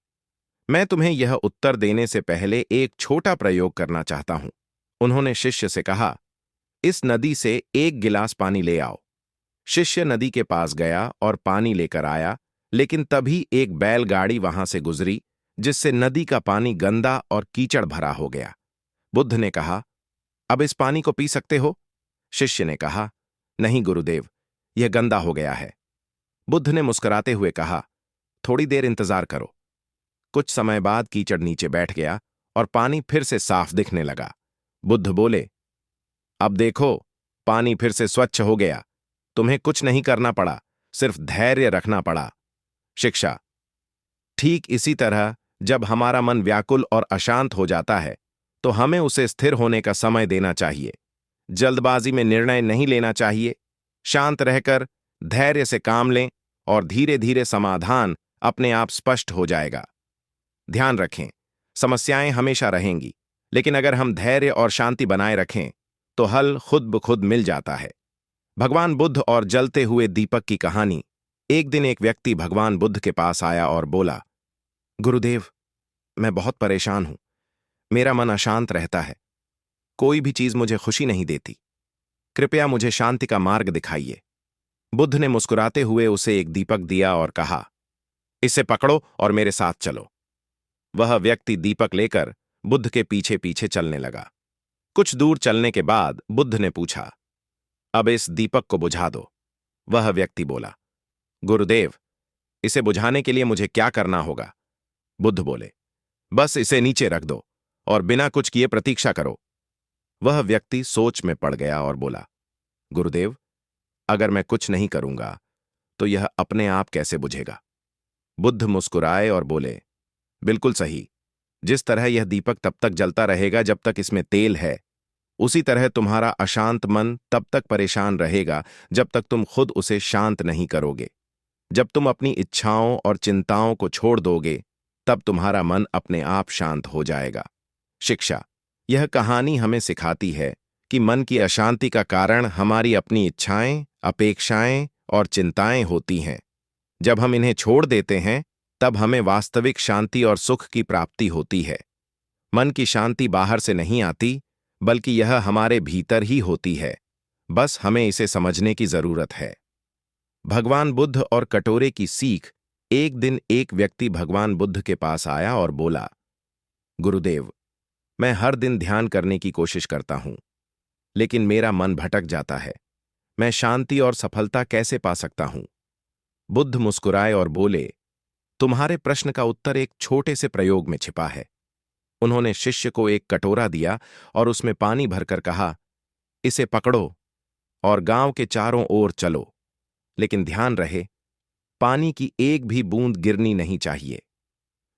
मैं तुम्हें यह उत्तर देने से पहले एक छोटा प्रयोग करना चाहता हूं। उन्होंने शिष्य से कहा, इस नदी से एक गिलास पानी ले आओ। शिष्य नदी के पास गया और पानी लेकर आया, लेकिन तभी एक बैलगाड़ी वहां से गुजरी जिससे नदी का पानी गंदा और कीचड़ भरा हो गया। बुद्ध ने कहा, अब इस पानी को पी सकते हो? शिष्य ने कहा, नहीं गुरुदेव, यह गंदा हो गया है। बुद्ध ने मुस्कुराते हुए कहा, थोड़ी देर इंतजार करो। कुछ समय बाद कीचड़ नीचे बैठ गया और पानी फिर से साफ दिखने लगा। बुद्ध बोले, अब देखो, पानी फिर से स्वच्छ हो गया। तुम्हें कुछ नहीं करना पड़ा, सिर्फ धैर्य रखना पड़ा। शिक्षा: ठीक इसी तरह जब हमारा मन व्याकुल और अशांत हो जाता है तो हमें उसे स्थिर होने का समय देना चाहिए। जल्दबाजी में निर्णय नहीं लेना चाहिए। शांत रहकर धैर्य से काम लें और धीरे धीरे समाधान अपने आप स्पष्ट हो जाएगा। ध्यान रखें, समस्याएं हमेशा रहेंगी, लेकिन अगर हम धैर्य और शांति बनाए रखें तो हल खुद ब खुद मिल जाता है। भगवान बुद्ध और जलते हुए दीपक की कहानी। एक दिन एक व्यक्ति भगवान बुद्ध के पास आया और बोला, गुरुदेव, मैं बहुत परेशान हूं। मेरा मन अशांत रहता है। कोई भी चीज मुझे खुशी नहीं देती। कृपया मुझे शांति का मार्ग दिखाइए। बुद्ध ने मुस्कुराते हुए उसे एक दीपक दिया और कहा, इसे पकड़ो और मेरे साथ चलो। वह व्यक्ति दीपक लेकर बुद्ध के पीछे पीछे चलने लगा। कुछ दूर चलने के बाद बुद्ध ने पूछा, अब इस दीपक को बुझा दो। वह व्यक्ति बोला, गुरुदेव, इसे बुझाने के लिए मुझे क्या करना होगा? बुद्ध बोले, बस इसे नीचे रख दो और बिना कुछ किए प्रतीक्षा करो। वह व्यक्ति सोच में पड़ गया और बोला, गुरुदेव, अगर मैं कुछ नहीं करूंगा तो यह अपने आप कैसे बुझेगा? बुद्ध मुस्कुराए और बोले, बिल्कुल सही। जिस तरह यह दीपक तब तक जलता रहेगा जब तक इसमें तेल है, उसी तरह तुम्हारा अशांत मन तब तक परेशान रहेगा जब तक तुम खुद उसे शांत नहीं करोगे। जब तुम अपनी इच्छाओं और चिंताओं को छोड़ दोगे तब तुम्हारा मन अपने आप शांत हो जाएगा। शिक्षा। यह कहानी हमें सिखाती है कि मन की अशांति का कारण हमारी अपनी इच्छाएं, अपेक्षाएं और चिंताएं होती हैं। जब हम इन्हें छोड़ देते हैं, तब हमें वास्तविक शांति और सुख की प्राप्ति होती है। मन की शांति बाहर से नहीं आती, बल्कि यह हमारे भीतर ही होती है। बस हमें इसे समझने की जरूरत है। भगवान बुद्ध और कटोरे की सीख। एक दिन एक व्यक्ति भगवान बुद्ध के पास आया और बोला, गुरुदेव, मैं हर दिन ध्यान करने की कोशिश करता हूं, लेकिन मेरा मन भटक जाता है। मैं शांति और सफलता कैसे पा सकता हूं? बुद्ध मुस्कुराए और बोले, तुम्हारे प्रश्न का उत्तर एक छोटे से प्रयोग में छिपा है। उन्होंने शिष्य को एक कटोरा दिया और उसमें पानी भरकर कहा, इसे पकड़ो और गांव के चारों ओर चलो, लेकिन ध्यान रहे, पानी की एक भी बूंद गिरनी नहीं चाहिए।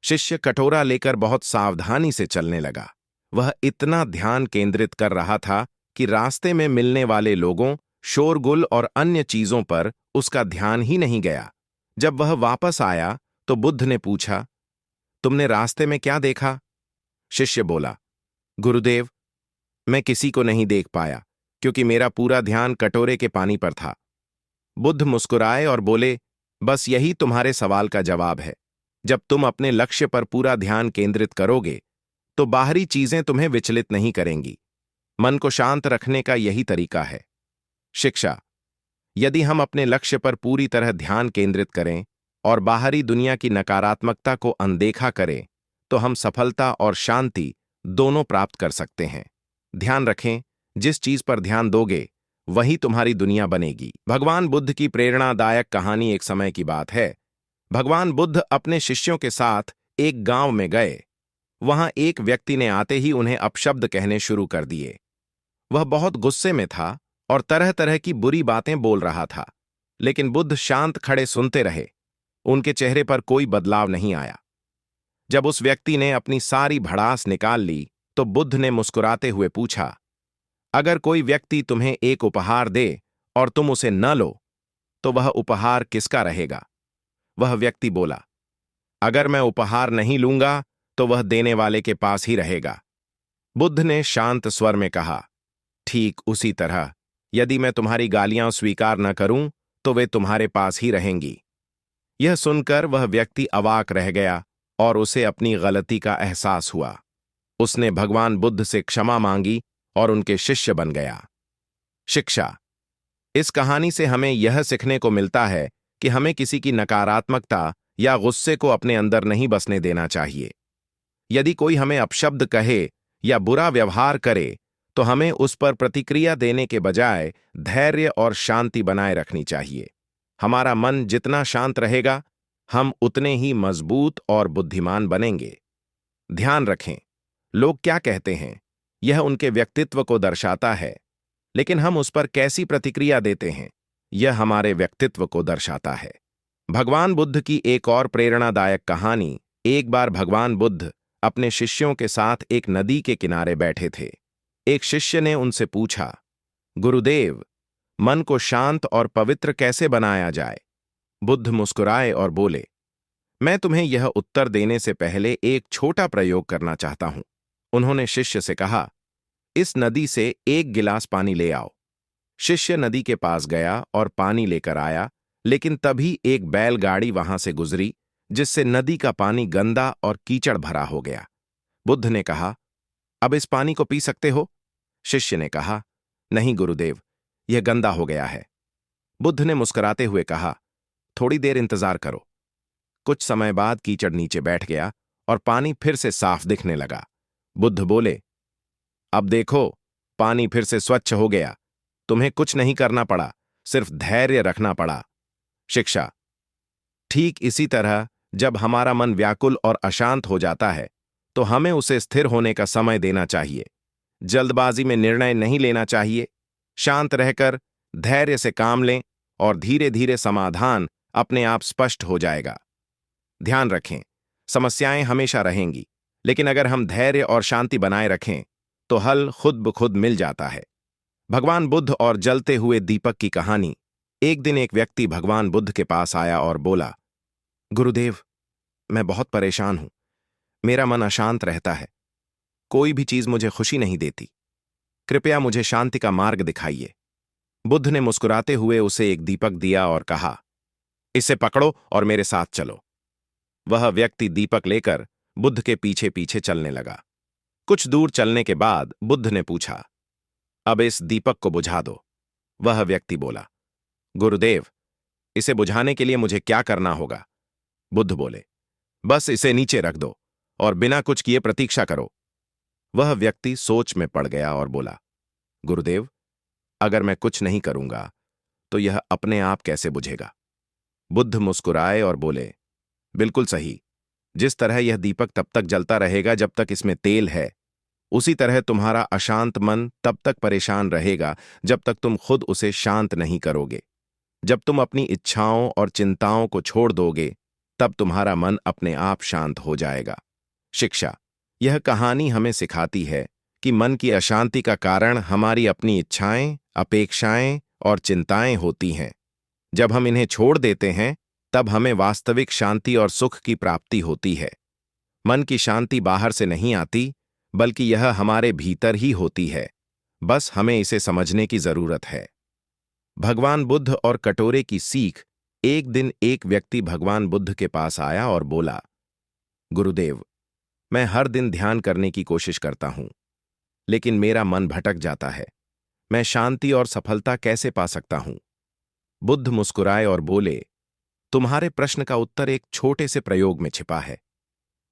शिष्य कटोरा लेकर बहुत सावधानी से चलने लगा। वह इतना ध्यान केंद्रित कर रहा था कि रास्ते में मिलने वाले लोगों, शोरगुल और अन्य चीजों पर उसका ध्यान ही नहीं गया। जब वह वापस आया तो बुद्ध ने पूछा, तुमने रास्ते में क्या देखा? शिष्य बोला, गुरुदेव, मैं किसी को नहीं देख पाया क्योंकि मेरा पूरा ध्यान कटोरे के पानी पर था। बुद्ध मुस्कुराए और बोले, बस यही तुम्हारे सवाल का जवाब है। जब तुम अपने लक्ष्य पर पूरा ध्यान केंद्रित करोगे, तो बाहरी चीजें तुम्हें विचलित नहीं करेंगी। मन को शांत रखने का यही तरीका है। शिक्षा। यदि हम अपने लक्ष्य पर पूरी तरह ध्यान केंद्रित करें और बाहरी दुनिया की नकारात्मकता को अनदेखा करें, तो हम सफलता और शांति दोनों प्राप्त कर सकते हैं। ध्यान रखें, जिस चीज पर ध्यान दोगे, वही तुम्हारी दुनिया बनेगी। भगवान बुद्ध की प्रेरणादायक कहानी। एक समय की बात है। भगवान बुद्ध अपने शिष्यों के साथ एक गांव में गए। वहां एक व्यक्ति ने आते ही उन्हें अपशब्द कहने शुरू कर दिए। वह बहुत गुस्से में था और तरह तरह की बुरी बातें बोल रहा था, लेकिन बुद्ध शांत खड़े सुनते रहे। उनके चेहरे पर कोई बदलाव नहीं आया। जब उस व्यक्ति ने अपनी सारी भड़ास निकाल ली, तो बुद्ध ने मुस्कुराते हुए पूछा, अगर कोई व्यक्ति तुम्हें एक उपहार दे और तुम उसे न लो, तो वह उपहार किसका रहेगा? वह व्यक्ति बोला, अगर मैं उपहार नहीं लूंगा, तो वह देने वाले के पास ही रहेगा। बुद्ध ने शांत स्वर में कहा, ठीक उसी तरह, यदि मैं तुम्हारी गालियां स्वीकार न करूं, तो वे तुम्हारे पास ही रहेंगी। यह सुनकर वह व्यक्ति अवाक रह गया और उसे अपनी गलती का एहसास हुआ। उसने भगवान बुद्ध से क्षमा मांगी और उनके शिष्य बन गया। शिक्षा। इस कहानी से हमें यह सीखने को मिलता है कि हमें किसी की नकारात्मकता या गुस्से को अपने अंदर नहीं बसने देना चाहिए। यदि कोई हमें अपशब्द कहे या बुरा व्यवहार करे, तो हमें उस पर प्रतिक्रिया देने के बजाय धैर्य और शांति बनाए रखनी चाहिए। हमारा मन जितना शांत रहेगा, हम उतने ही मजबूत और बुद्धिमान बनेंगे। ध्यान रखें, लोग क्या कहते हैं, यह उनके व्यक्तित्व को दर्शाता है, लेकिन हम उस पर कैसी प्रतिक्रिया देते हैं, यह हमारे व्यक्तित्व को दर्शाता है। भगवान बुद्ध की एक और प्रेरणादायक कहानी। एक बार भगवान बुद्ध अपने शिष्यों के साथ एक नदी के किनारे बैठे थे। एक शिष्य ने उनसे पूछा, गुरुदेव, मन को शांत और पवित्र कैसे बनाया जाए? बुद्ध मुस्कुराए और बोले, मैं तुम्हें यह उत्तर देने से पहले एक छोटा प्रयोग करना चाहता हूं। उन्होंने शिष्य से कहा, इस नदी से एक गिलास पानी ले आओ। शिष्य नदी के पास गया और पानी लेकर आया, लेकिन तभी एक बैलगाड़ी वहां से गुजरी, जिससे नदी का पानी गंदा और कीचड़ भरा हो गया। बुद्ध ने कहा, अब इस पानी को पी सकते हो? शिष्य ने कहा, नहीं गुरुदेव, यह गंदा हो गया है। बुद्ध ने मुस्कुराते हुए कहा, थोड़ी देर इंतजार करो। कुछ समय बाद कीचड़ नीचे बैठ गया और पानी फिर से साफ दिखने लगा। बुद्ध बोले, अब देखो, पानी फिर से स्वच्छ हो गया। तुम्हें कुछ नहीं करना पड़ा, सिर्फ धैर्य रखना पड़ा। शिक्षा। ठीक इसी तरह जब हमारा मन व्याकुल और अशांत हो जाता है, तो हमें उसे स्थिर होने का समय देना चाहिए। जल्दबाजी में निर्णय नहीं लेना चाहिए। शांत रहकर धैर्य से काम लें और धीरे धीरे समाधान अपने आप स्पष्ट हो जाएगा। ध्यान रखें, समस्याएं हमेशा रहेंगी, लेकिन अगर हम धैर्य और शांति बनाए रखें, तो हल खुद ब खुद मिल जाता है। भगवान बुद्ध और जलते हुए दीपक की कहानी। एक दिन एक व्यक्ति भगवान बुद्ध के पास आया और बोला, गुरुदेव, मैं बहुत परेशान हूं। मेरा मन अशांत रहता है। कोई भी चीज मुझे खुशी नहीं देती। कृपया मुझे शांति का मार्ग दिखाइए। बुद्ध ने मुस्कुराते हुए उसे एक दीपक दिया और कहा, इसे पकड़ो और मेरे साथ चलो। वह व्यक्ति दीपक लेकर बुद्ध के पीछे पीछे चलने लगा। कुछ दूर चलने के बाद बुद्ध ने पूछा, अब इस दीपक को बुझा दो। वह व्यक्ति बोला, गुरुदेव, इसे बुझाने के लिए मुझे क्या करना होगा? बुद्ध बोले, बस इसे नीचे रख दो और बिना कुछ किए प्रतीक्षा करो। वह व्यक्ति सोच में पड़ गया और बोला, गुरुदेव, अगर मैं कुछ नहीं करूंगा तो यह अपने आप कैसे बुझेगा? बुद्ध मुस्कुराए और बोले, बिल्कुल सही। जिस तरह यह दीपक तब तक जलता रहेगा जब तक इसमें तेल है, उसी तरह तुम्हारा अशांत मन तब तक परेशान रहेगा जब तक तुम खुद उसे शांत नहीं करोगे। जब तुम अपनी इच्छाओं और चिंताओं को छोड़ दोगे, तब तुम्हारा मन अपने आप शांत हो जाएगा। शिक्षा। यह कहानी हमें सिखाती है कि मन की अशांति का कारण हमारी अपनी इच्छाएं, अपेक्षाएं और चिंताएं होती हैं। जब हम इन्हें छोड़ देते हैं, तब हमें वास्तविक शांति और सुख की प्राप्ति होती है। मन की शांति बाहर से नहीं आती, बल्कि यह हमारे भीतर ही होती है। बस हमें इसे समझने की जरूरत है। भगवान बुद्ध और कटोरे की सीख। एक दिन एक व्यक्ति भगवान बुद्ध के पास आया और बोला, गुरुदेव, मैं हर दिन ध्यान करने की कोशिश करता हूं, लेकिन मेरा मन भटक जाता है। मैं शांति और सफलता कैसे पा सकता हूं? बुद्ध मुस्कुराए और बोले, तुम्हारे प्रश्न का उत्तर एक छोटे से प्रयोग में छिपा है।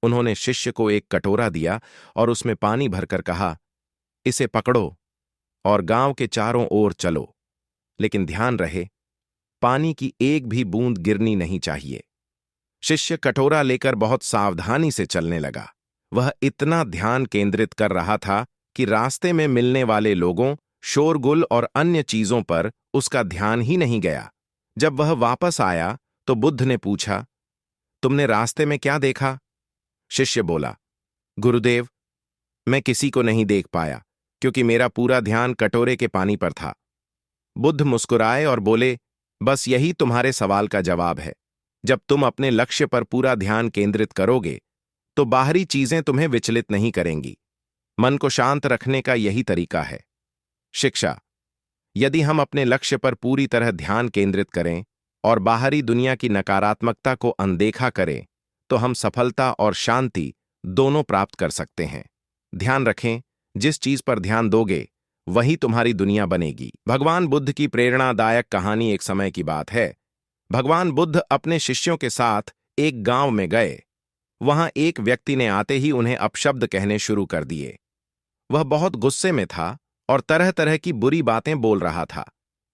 उन्होंने शिष्य को एक कटोरा दिया और उसमें पानी भरकर कहा, इसे पकड़ो और गांव के चारों ओर चलो, लेकिन ध्यान रहे, पानी की एक भी बूंद गिरनी नहीं चाहिए। शिष्य कटोरा लेकर बहुत सावधानी से चलने लगा। वह इतना ध्यान केंद्रित कर रहा था कि रास्ते में मिलने वाले लोगों, शोरगुल और अन्य चीजों पर उसका ध्यान ही नहीं गया। जब वह वापस आया तो बुद्ध ने पूछा, तुमने रास्ते में क्या देखा? शिष्य बोला, गुरुदेव, मैं किसी को नहीं देख पाया क्योंकि मेरा पूरा ध्यान कटोरे के पानी पर था। बुद्ध मुस्कुराए और बोले, बस यही तुम्हारे सवाल का जवाब है। जब तुम अपने लक्ष्य पर पूरा ध्यान केंद्रित करोगे, तो बाहरी चीजें तुम्हें विचलित नहीं करेंगी। मन को शांत रखने का यही तरीका है। शिक्षा। यदि हम अपने लक्ष्य पर पूरी तरह ध्यान केंद्रित करें और बाहरी दुनिया की नकारात्मकता को अनदेखा करें, तो हम सफलता और शांति दोनों प्राप्त कर सकते हैं। ध्यान रखें, जिस चीज पर ध्यान दोगे, वही तुम्हारी दुनिया बनेगी। भगवान बुद्ध की प्रेरणादायक कहानी। एक समय की बात है। भगवान बुद्ध अपने शिष्यों के साथ एक गांव में गए। वहां एक व्यक्ति ने आते ही उन्हें अपशब्द कहने शुरू कर दिए। वह बहुत गुस्से में था और तरह तरह की बुरी बातें बोल रहा था,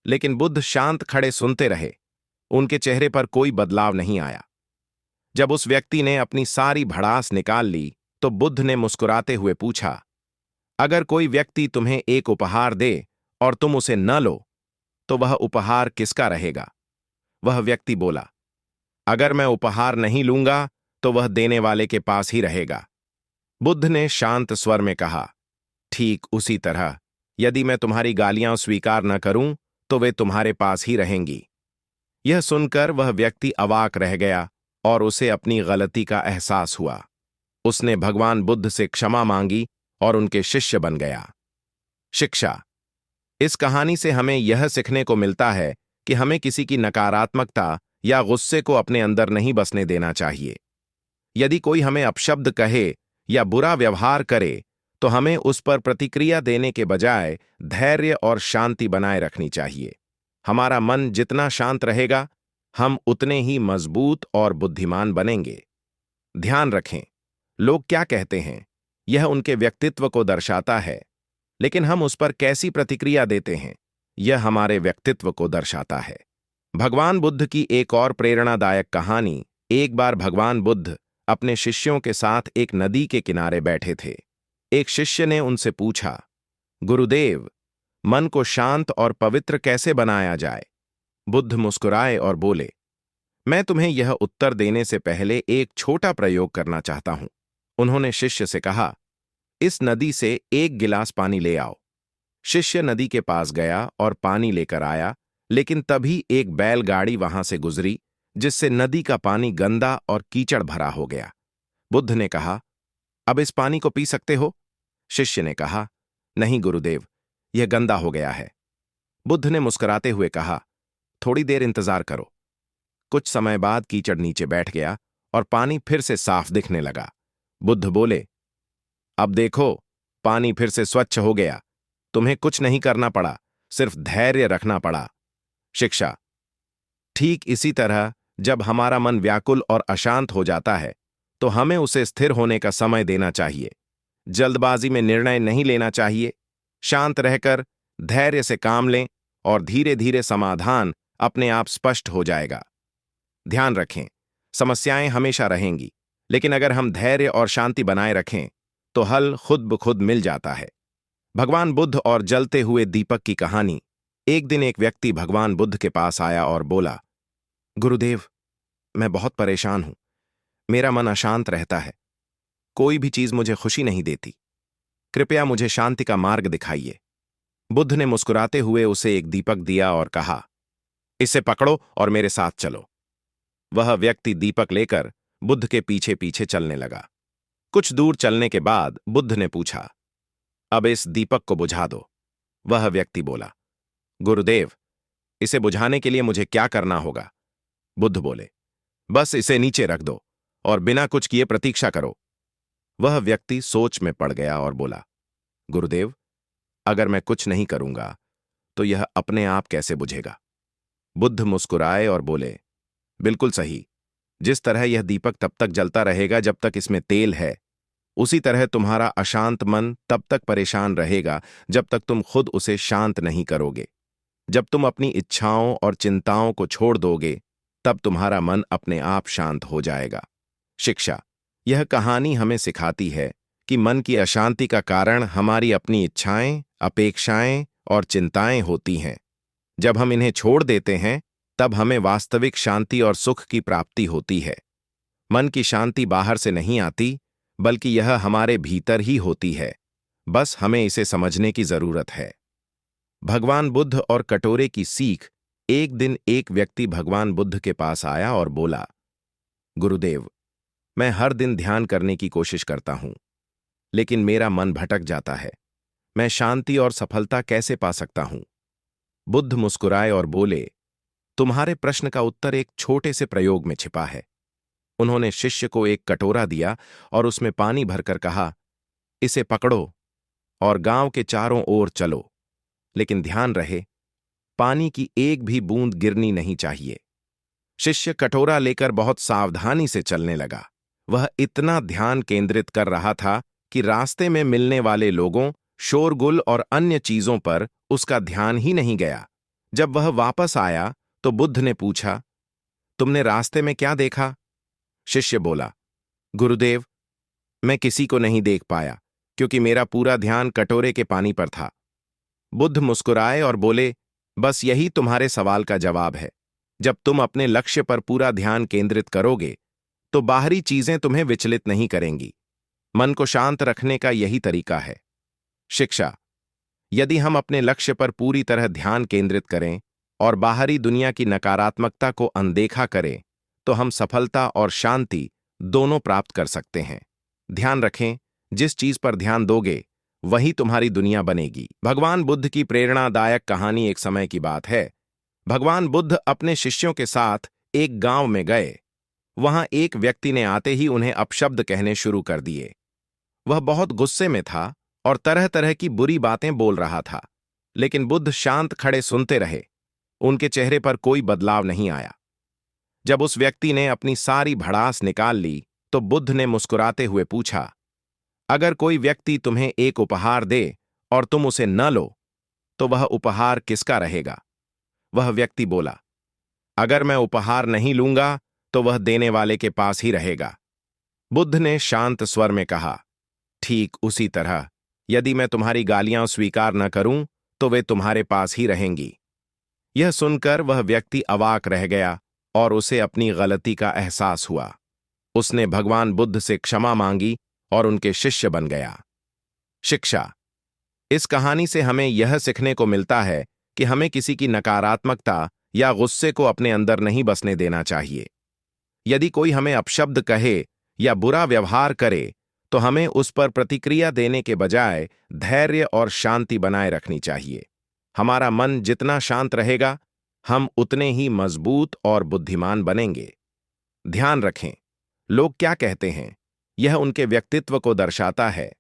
लेकिन बुद्ध शांत खड़े सुनते रहे। उनके चेहरे पर कोई बदलाव नहीं आया। जब उस व्यक्ति ने अपनी सारी भड़ास निकाल ली, तो बुद्ध ने मुस्कुराते हुए पूछा, अगर कोई व्यक्ति तुम्हें एक उपहार दे और तुम उसे न लो, तो वह उपहार किसका रहेगा? वह व्यक्ति बोला, अगर मैं उपहार नहीं लूंगा तो वह देने वाले के पास ही रहेगा। बुद्ध ने शांत स्वर में कहा, ठीक उसी तरह यदि मैं तुम्हारी गालियां स्वीकार न करूं तो वे तुम्हारे पास ही रहेंगी। यह सुनकर वह व्यक्ति अवाक रह गया और उसे अपनी गलती का एहसास हुआ। उसने भगवान बुद्ध से क्षमा मांगी और उनके शिष्य बन गया। शिक्षा। इस कहानी से हमें यह सीखने को मिलता है कि हमें किसी की नकारात्मकता या गुस्से को अपने अंदर नहीं बसने देना चाहिए। यदि कोई हमें अपशब्द कहे या बुरा व्यवहार करे, तो हमें उस पर प्रतिक्रिया देने के बजाय धैर्य और शांति बनाए रखनी चाहिए। हमारा मन जितना शांत रहेगा, हम उतने ही मजबूत और बुद्धिमान बनेंगे। ध्यान रखें, लोग क्या कहते हैं, यह उनके व्यक्तित्व को दर्शाता है, लेकिन हम उस पर कैसी प्रतिक्रिया देते हैं, यह हमारे व्यक्तित्व को दर्शाता है। भगवान बुद्ध की एक और प्रेरणादायक कहानी। एक बार भगवान बुद्ध अपने शिष्यों के साथ एक नदी के किनारे बैठे थे। एक शिष्य ने उनसे पूछा, गुरुदेव, मन को शांत और पवित्र कैसे बनाया जाए? बुद्ध मुस्कुराए और बोले, मैं तुम्हें यह उत्तर देने से पहले एक छोटा प्रयोग करना चाहता हूं। उन्होंने शिष्य से कहा, इस नदी से एक गिलास पानी ले आओ। शिष्य नदी के पास गया और पानी लेकर आया, लेकिन तभी एक बैलगाड़ी वहां से गुजरी, जिससे नदी का पानी गंदा और कीचड़ भरा हो गया। बुद्ध ने कहा, अब इस पानी को पी सकते हो? शिष्य ने कहा, नहीं गुरुदेव, यह गंदा हो गया है। बुद्ध ने मुस्कुराते हुए कहा, थोड़ी देर इंतजार करो। कुछ समय बाद कीचड़ नीचे बैठ गया और पानी फिर से साफ दिखने लगा। बुद्ध बोले, अब देखो, पानी फिर से स्वच्छ हो गया। तुम्हें कुछ नहीं करना पड़ा, सिर्फ धैर्य रखना पड़ा। शिक्षा। ठीक इसी तरह जब हमारा मन व्याकुल और अशांत हो जाता है तो हमें उसे स्थिर होने का समय देना चाहिए। जल्दबाजी में निर्णय नहीं लेना चाहिए। शांत रहकर धैर्य से काम लें और धीरे धीरे समाधान अपने आप स्पष्ट हो जाएगा। ध्यान रखें, समस्याएं हमेशा रहेंगी, लेकिन अगर हम धैर्य और शांति बनाए रखें तो हल खुद ब खुद मिल जाता है। भगवान बुद्ध और जलते हुए दीपक की कहानी। एक दिन एक व्यक्ति भगवान बुद्ध के पास आया और बोला, गुरुदेव, मैं बहुत परेशान हूं। मेरा मन अशांत रहता है। कोई भी चीज मुझे खुशी नहीं देती। कृपया मुझे शांति का मार्ग दिखाइए। बुद्ध ने मुस्कुराते हुए उसे एक दीपक दिया और कहा, इसे पकड़ो और मेरे साथ चलो। वह व्यक्ति दीपक लेकर बुद्ध के पीछे पीछे चलने लगा। कुछ दूर चलने के बाद बुद्ध ने पूछा, अब इस दीपक को बुझा दो। वह व्यक्ति बोला, गुरुदेव, इसे बुझाने के लिए मुझे क्या करना होगा? बुद्ध बोले, बस इसे नीचे रख दो और बिना कुछ किए प्रतीक्षा करो। वह व्यक्ति सोच में पड़ गया और बोला, गुरुदेव, अगर मैं कुछ नहीं करूंगा तो यह अपने आप कैसे बुझेगा? बुद्ध मुस्कुराए और बोले, बिल्कुल सही। जिस तरह यह दीपक तब तक जलता रहेगा जब तक इसमें तेल है, उसी तरह तुम्हारा अशांत मन तब तक परेशान रहेगा जब तक तुम खुद उसे शांत नहीं करोगे। जब तुम अपनी इच्छाओं और चिंताओं को छोड़ दोगे, तब तुम्हारा मन अपने आप शांत हो जाएगा। शिक्षा। यह कहानी हमें सिखाती है कि मन की अशांति का कारण हमारी अपनी इच्छाएं, अपेक्षाएं और चिंताएं होती हैं। जब हम इन्हें छोड़ देते हैं, तब हमें वास्तविक शांति और सुख की प्राप्ति होती है। मन की शांति बाहर से नहीं आती, बल्कि यह हमारे भीतर ही होती है। बस हमें इसे समझने की जरूरत है। भगवान बुद्ध और कटोरे की सीख। एक दिन एक व्यक्ति भगवान बुद्ध के पास आया और बोला, गुरुदेव, मैं हर दिन ध्यान करने की कोशिश करता हूं, लेकिन मेरा मन भटक जाता है। मैं शांति और सफलता कैसे पा सकता हूं? बुद्ध मुस्कुराए और बोले, तुम्हारे प्रश्न का उत्तर एक छोटे से प्रयोग में छिपा है। उन्होंने शिष्य को एक कटोरा दिया और उसमें पानी भरकर कहा, इसे पकड़ो और गांव के चारों ओर चलो, लेकिन ध्यान रहे, पानी की एक भी बूंद गिरनी नहीं चाहिए। शिष्य कटोरा लेकर बहुत सावधानी से चलने लगा। वह इतना ध्यान केंद्रित कर रहा था कि रास्ते में मिलने वाले लोगों, शोरगुल और अन्य चीजों पर उसका ध्यान ही नहीं गया। जब वह वापस आया तो बुद्ध ने पूछा, तुमने रास्ते में क्या देखा? शिष्य बोला, गुरुदेव, मैं किसी को नहीं देख पाया क्योंकि मेरा पूरा ध्यान कटोरे के पानी पर था। बुद्ध मुस्कुराए और बोले, बस यही तुम्हारे सवाल का जवाब है। जब तुम अपने लक्ष्य पर पूरा ध्यान केंद्रित करोगे तो बाहरी चीजें तुम्हें विचलित नहीं करेंगी। मन को शांत रखने का यही तरीका है। शिक्षा। यदि हम अपने लक्ष्य पर पूरी तरह ध्यान केंद्रित करें और बाहरी दुनिया की नकारात्मकता को अनदेखा करें तो हम सफलता और शांति दोनों प्राप्त कर सकते हैं। ध्यान रखें, जिस चीज पर ध्यान दोगे वही तुम्हारी दुनिया बनेगी। भगवान बुद्ध की प्रेरणादायक कहानी। एक समय की बात है, भगवान बुद्ध अपने शिष्यों के साथ एक गांव में गए। वहां एक व्यक्ति ने आते ही उन्हें अपशब्द कहने शुरू कर दिए। वह बहुत गुस्से में था और तरह तरह की बुरी बातें बोल रहा था, लेकिन बुद्ध शांत खड़े सुनते रहे। उनके चेहरे पर कोई बदलाव नहीं आया। जब उस व्यक्ति ने अपनी सारी भड़ास निकाल ली तो बुद्ध ने मुस्कुराते हुए पूछा, अगर कोई व्यक्ति तुम्हें एक उपहार दे और तुम उसे न लो तो वह उपहार किसका रहेगा? वह व्यक्ति बोला, अगर मैं उपहार नहीं लूंगा तो वह देने वाले के पास ही रहेगा। बुद्ध ने शांत स्वर में कहा, ठीक उसी तरह यदि मैं तुम्हारी गालियां स्वीकार न करूं तो वे तुम्हारे पास ही रहेंगी। यह सुनकर वह व्यक्ति अवाक रह गया और उसे अपनी गलती का एहसास हुआ। उसने भगवान बुद्ध से क्षमा मांगी और उनके शिष्य बन गया। शिक्षा। इस कहानी से हमें यह सीखने को मिलता है कि हमें किसी की नकारात्मकता या गुस्से को अपने अंदर नहीं बसने देना चाहिए। यदि कोई हमें अपशब्द कहे या बुरा व्यवहार करे तो हमें उस पर प्रतिक्रिया देने के बजाय धैर्य और शांति बनाए रखनी चाहिए। हमारा मन जितना शांत रहेगा, हम उतने ही मजबूत और बुद्धिमान बनेंगे। ध्यान रखें, लोग क्या कहते हैं, यह उनके व्यक्तित्व को दर्शाता है,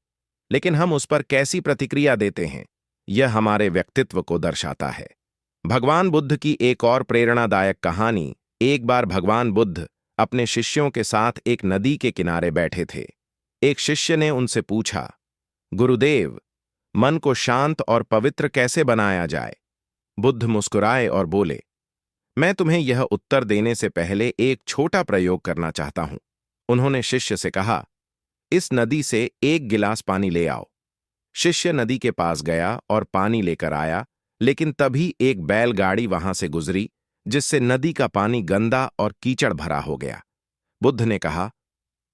लेकिन हम उस पर कैसी प्रतिक्रिया देते हैं, यह हमारे व्यक्तित्व को दर्शाता है। भगवान बुद्ध की एक और प्रेरणादायक कहानी। एक बार भगवान बुद्ध अपने शिष्यों के साथ एक नदी के किनारे बैठे थे। एक शिष्य ने उनसे पूछा, गुरुदेव, मन को शांत और पवित्र कैसे बनाया जाए? बुद्ध मुस्कुराए और बोले, मैं तुम्हें यह उत्तर देने से पहले एक छोटा प्रयोग करना चाहता हूं। उन्होंने शिष्य से कहा, इस नदी से एक गिलास पानी ले आओ। शिष्य नदी के पास गया और पानी लेकर आया, लेकिन तभी एक बैलगाड़ी वहां से गुजरी, जिससे नदी का पानी गंदा और कीचड़ भरा हो गया। बुद्ध ने कहा,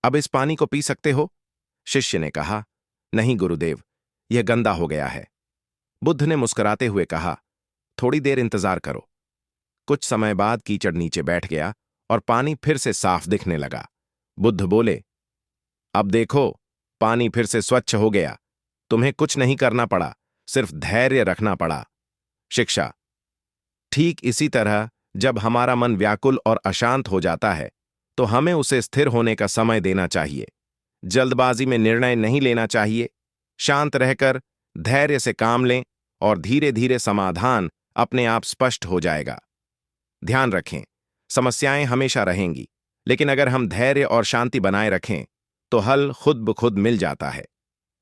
अब इस पानी को पी सकते हो? शिष्य ने कहा, नहीं गुरुदेव, यह गंदा हो गया है। बुद्ध ने मुस्कुराते हुए कहा, थोड़ी देर इंतजार करो। कुछ समय बाद कीचड़ नीचे बैठ गया और पानी फिर से साफ दिखने लगा। बुद्ध बोले, अब देखो, पानी फिर से स्वच्छ हो गया। तुम्हें कुछ नहीं करना पड़ा, सिर्फ धैर्य रखना पड़ा। शिक्षा। ठीक इसी तरह जब हमारा मन व्याकुल और अशांत हो जाता है, तो हमें उसे स्थिर होने का समय देना चाहिए। जल्दबाजी में निर्णय नहीं लेना चाहिए। शांत रहकर धैर्य से काम लें और धीरे धीरे समाधान अपने आप स्पष्ट हो जाएगा। ध्यान रखें, समस्याएं हमेशा रहेंगी, लेकिन अगर हम धैर्य और शांति बनाए रखें, तो हल खुद ब खुद मिल जाता है।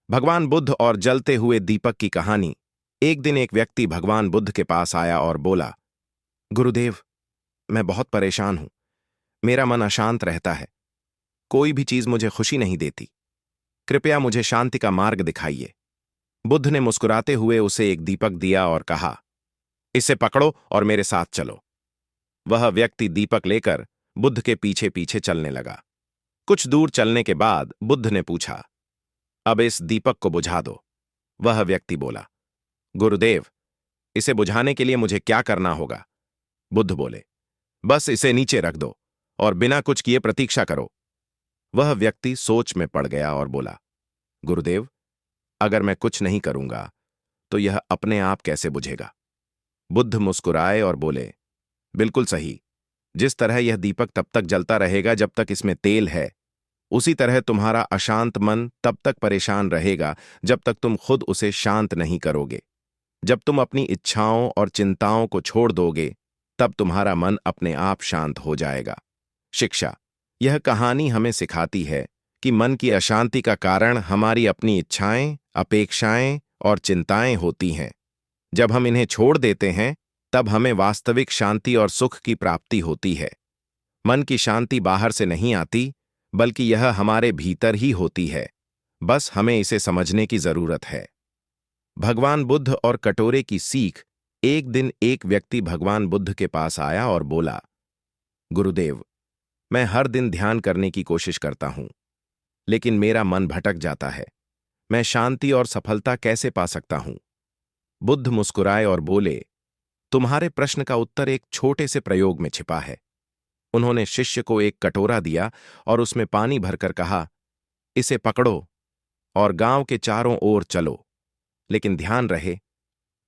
भगवान बुद्ध और जलते हुए दीपक की कहानी। एक दिन एक व्यक्ति भगवान बुद्ध के पास आया और बोला, गुरुदेव, मैं बहुत परेशान हूं। मेरा मन अशांत रहता है। कोई भी चीज मुझे खुशी नहीं देती। कृपया मुझे शांति का मार्ग दिखाइए। बुद्ध ने मुस्कुराते हुए उसे एक दीपक दिया और कहा, इसे पकड़ो और मेरे साथ चलो। वह व्यक्ति दीपक लेकर बुद्ध के पीछे पीछे चलने लगा। कुछ दूर चलने के बाद बुद्ध ने पूछा, अब इस दीपक को बुझा दो। वह व्यक्ति बोला, गुरुदेव, इसे बुझाने के लिए मुझे क्या करना होगा? बुद्ध बोले, बस इसे नीचे रख दो और बिना कुछ किए प्रतीक्षा करो। वह व्यक्ति सोच में पड़ गया और बोला, गुरुदेव, अगर मैं कुछ नहीं करूंगा तो यह अपने आप कैसे बुझेगा? बुद्ध मुस्कुराए और बोले, बिल्कुल सही। जिस तरह यह दीपक तब तक जलता रहेगा जब तक इसमें तेल है, उसी तरह तुम्हारा अशांत मन तब तक परेशान रहेगा जब तक तुम खुद उसे शांत नहीं करोगे। जब तुम अपनी इच्छाओं और चिंताओं को छोड़ दोगे, तब तुम्हारा मन अपने आप शांत हो जाएगा। शिक्षा। यह कहानी हमें सिखाती है कि मन की अशांति का कारण हमारी अपनी इच्छाएं, अपेक्षाएं और चिंताएं होती हैं। जब हम इन्हें छोड़ देते हैं, तब हमें वास्तविक शांति और सुख की प्राप्ति होती है। मन की शांति बाहर से नहीं आती, बल्कि यह हमारे भीतर ही होती है। बस हमें इसे समझने की जरूरत है। भगवान बुद्ध और कटोरे की सीख। एक दिन एक व्यक्ति भगवान बुद्ध के पास आया और बोला, गुरुदेव, मैं हर दिन ध्यान करने की कोशिश करता हूं, लेकिन मेरा मन भटक जाता है। मैं शांति और सफलता कैसे पा सकता हूं? बुद्ध मुस्कुराए और बोले, तुम्हारे प्रश्न का उत्तर एक छोटे से प्रयोग में छिपा है। उन्होंने शिष्य को एक कटोरा दिया और उसमें पानी भरकर कहा, इसे पकड़ो और गांव के चारों ओर चलो, लेकिन ध्यान रहे,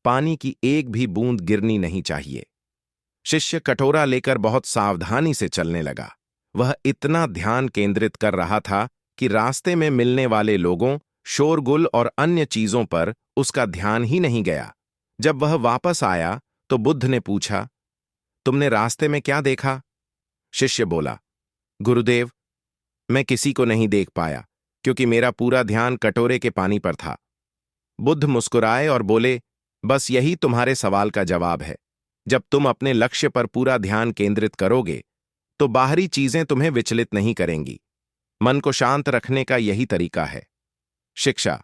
पानी की एक भी बूंद गिरनी नहीं चाहिए। शिष्य कटोरा लेकर बहुत सावधानी से चलने लगा। वह इतना ध्यान केंद्रित कर रहा था कि रास्ते में मिलने वाले लोगों, शोरगुल और अन्य चीजों पर उसका ध्यान ही नहीं गया। जब वह वापस आया तो बुद्ध ने पूछा, तुमने रास्ते में क्या देखा? शिष्य बोला, गुरुदेव, मैं किसी को नहीं देख पाया क्योंकि मेरा पूरा ध्यान कटोरे के पानी पर था। बुद्ध मुस्कुराए और बोले, बस यही तुम्हारे सवाल का जवाब है। जब तुम अपने लक्ष्य पर पूरा ध्यान केंद्रित करोगे, तो बाहरी चीजें तुम्हें विचलित नहीं करेंगी। मन को शांत रखने का यही तरीका है। शिक्षा।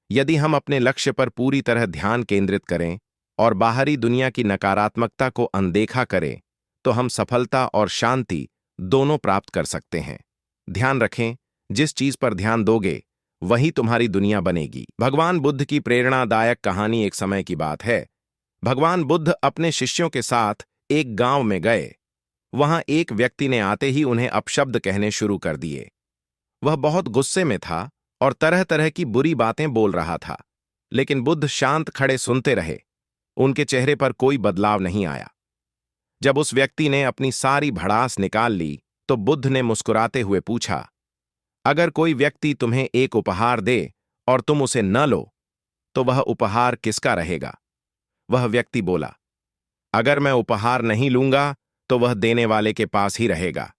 यदि हम अपने लक्ष्य पर पूरी तरह ध्यान केंद्रित करें और बाहरी दुनिया की नकारात्मकता को अनदेखा करें, तो हम सफलता और शांति दोनों प्राप्त कर सकते हैं। ध्यान रखें, जिस चीज पर ध्यान दोगे, वही तुम्हारी दुनिया बनेगी। भगवान बुद्ध की प्रेरणादायक कहानी। एक समय की बात है, भगवान बुद्ध अपने शिष्यों के साथ एक गांव में गए। वहां एक व्यक्ति ने आते ही उन्हें अपशब्द कहने शुरू कर दिए। वह बहुत गुस्से में था और तरह तरह की बुरी बातें बोल रहा था, लेकिन बुद्ध शांत खड़े सुनते रहे। उनके चेहरे पर कोई बदलाव नहीं आया। जब उस व्यक्ति ने अपनी सारी भड़ास निकाल ली तो बुद्ध ने मुस्कुराते हुए पूछा, अगर कोई व्यक्ति तुम्हें एक उपहार दे और तुम उसे न लो तो वह उपहार किसका रहेगा? वह व्यक्ति बोला, अगर मैं उपहार नहीं लूंगा तो वह देने वाले के पास ही रहेगा।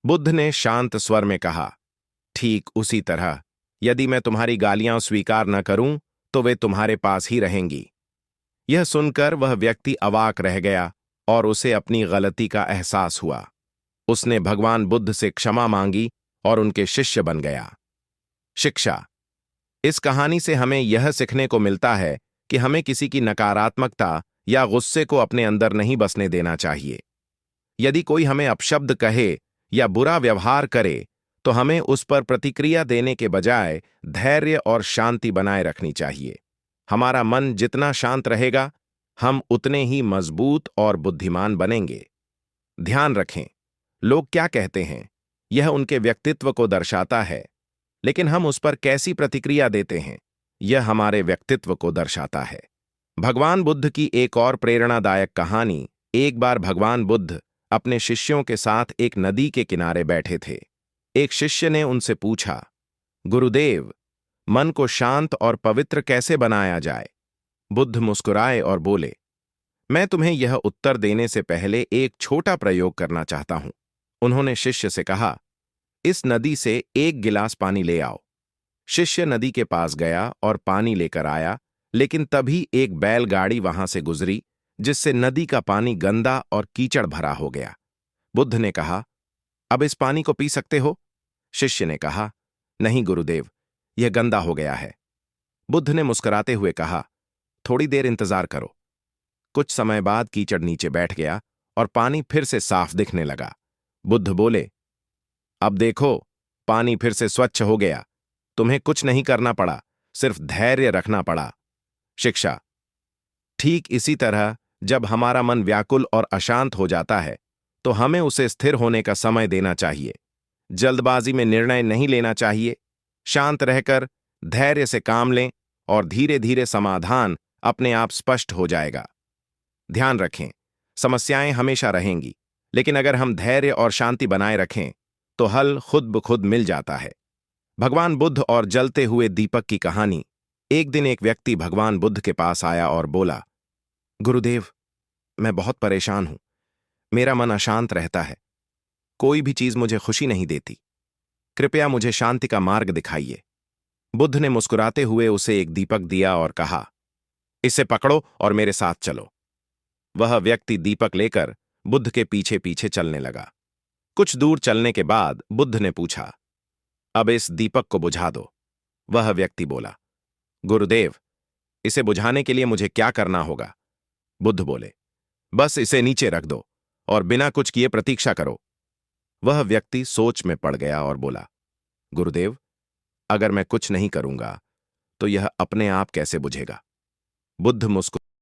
बुद्ध ने शांत स्वर में कहा, ठीक उसी तरह यदि मैं तुम्हारी गालियां स्वीकार न करूं तो वे तुम्हारे पास ही रहेंगी। यह सुनकर वह व्यक्ति अवाक रह गया और उसे अपनी गलती का एहसास हुआ। उसने भगवान बुद्ध से क्षमा मांगी और उनके शिष्य बन गया। शिक्षा। इस कहानी से हमें यह सीखने को मिलता है कि हमें किसी की नकारात्मकता या गुस्से को अपने अंदर नहीं बसने देना चाहिए। यदि कोई हमें अपशब्द कहे या बुरा व्यवहार करे तो हमें उस पर प्रतिक्रिया देने के बजाय धैर्य और शांति बनाए रखनी चाहिए। हमारा मन जितना शांत रहेगा, हम उतने ही मजबूत और बुद्धिमान बनेंगे। ध्यान रखें, लोग क्या कहते हैं यह उनके व्यक्तित्व को दर्शाता है, लेकिन हम उस पर कैसी प्रतिक्रिया देते हैं यह हमारे व्यक्तित्व को दर्शाता है। भगवान बुद्ध की एक और प्रेरणादायक कहानी। एक बार भगवान बुद्ध अपने शिष्यों के साथ एक नदी के किनारे बैठे थे। एक शिष्य ने उनसे पूछा, गुरुदेव, मन को शांत और पवित्र कैसे बनाया जाए? बुद्ध मुस्कुराए और बोले, मैं तुम्हें यह उत्तर देने से पहले एक छोटा प्रयोग करना चाहता हूं। उन्होंने शिष्य से कहा, इस नदी से एक गिलास पानी ले आओ। शिष्य नदी के पास गया और पानी लेकर आया, लेकिन तभी एक बैलगाड़ी वहां से गुजरी, जिससे नदी का पानी गंदा और कीचड़ भरा हो गया। बुद्ध ने कहा, अब इस पानी को पी सकते हो? शिष्य ने कहा, नहीं गुरुदेव, यह गंदा हो गया है। बुद्ध ने मुस्कुराते हुए कहा, थोड़ी देर इंतजार करो। कुछ समय बाद कीचड़ नीचे बैठ गया और पानी फिर से साफ दिखने लगा। बुद्ध बोले, अब देखो, पानी फिर से स्वच्छ हो गया। तुम्हें कुछ नहीं करना पड़ा, सिर्फ धैर्य रखना पड़ा। शिक्षा। ठीक इसी तरह जब हमारा मन व्याकुल और अशांत हो जाता है तो हमें उसे स्थिर होने का समय देना चाहिए। जल्दबाजी में निर्णय नहीं लेना चाहिए। शांत रहकर धैर्य से काम लें और धीरे धीरे समाधान अपने आप स्पष्ट हो जाएगा। ध्यान रखें, समस्याएं हमेशा रहेंगी, लेकिन अगर हम धैर्य और शांति बनाए रखें तो हल खुद ब खुद मिल जाता है। भगवान बुद्ध और जलते हुए दीपक की कहानी। एक दिन एक व्यक्ति भगवान बुद्ध के पास आया और बोला, गुरुदेव, मैं बहुत परेशान हूं। मेरा मन अशांत रहता है। कोई भी चीज मुझे खुशी नहीं देती। कृपया मुझे शांति का मार्ग दिखाइए। बुद्ध ने मुस्कुराते हुए उसे एक दीपक दिया और कहा, इसे पकड़ो और मेरे साथ चलो। वह व्यक्ति दीपक लेकर बुद्ध के पीछे पीछे चलने लगा। कुछ दूर चलने के बाद बुद्ध ने पूछा, अब इस दीपक को बुझा दो। वह व्यक्ति बोला, गुरुदेव, इसे बुझाने के लिए मुझे क्या करना होगा? बुद्ध बोले, बस इसे नीचे रख दो और बिना कुछ किए प्रतीक्षा करो। वह व्यक्ति सोच में पड़ गया और बोला, गुरुदेव, अगर मैं कुछ नहीं करूंगा तो यह अपने आप कैसे बुझेगा? बुद्ध मुस्कुराए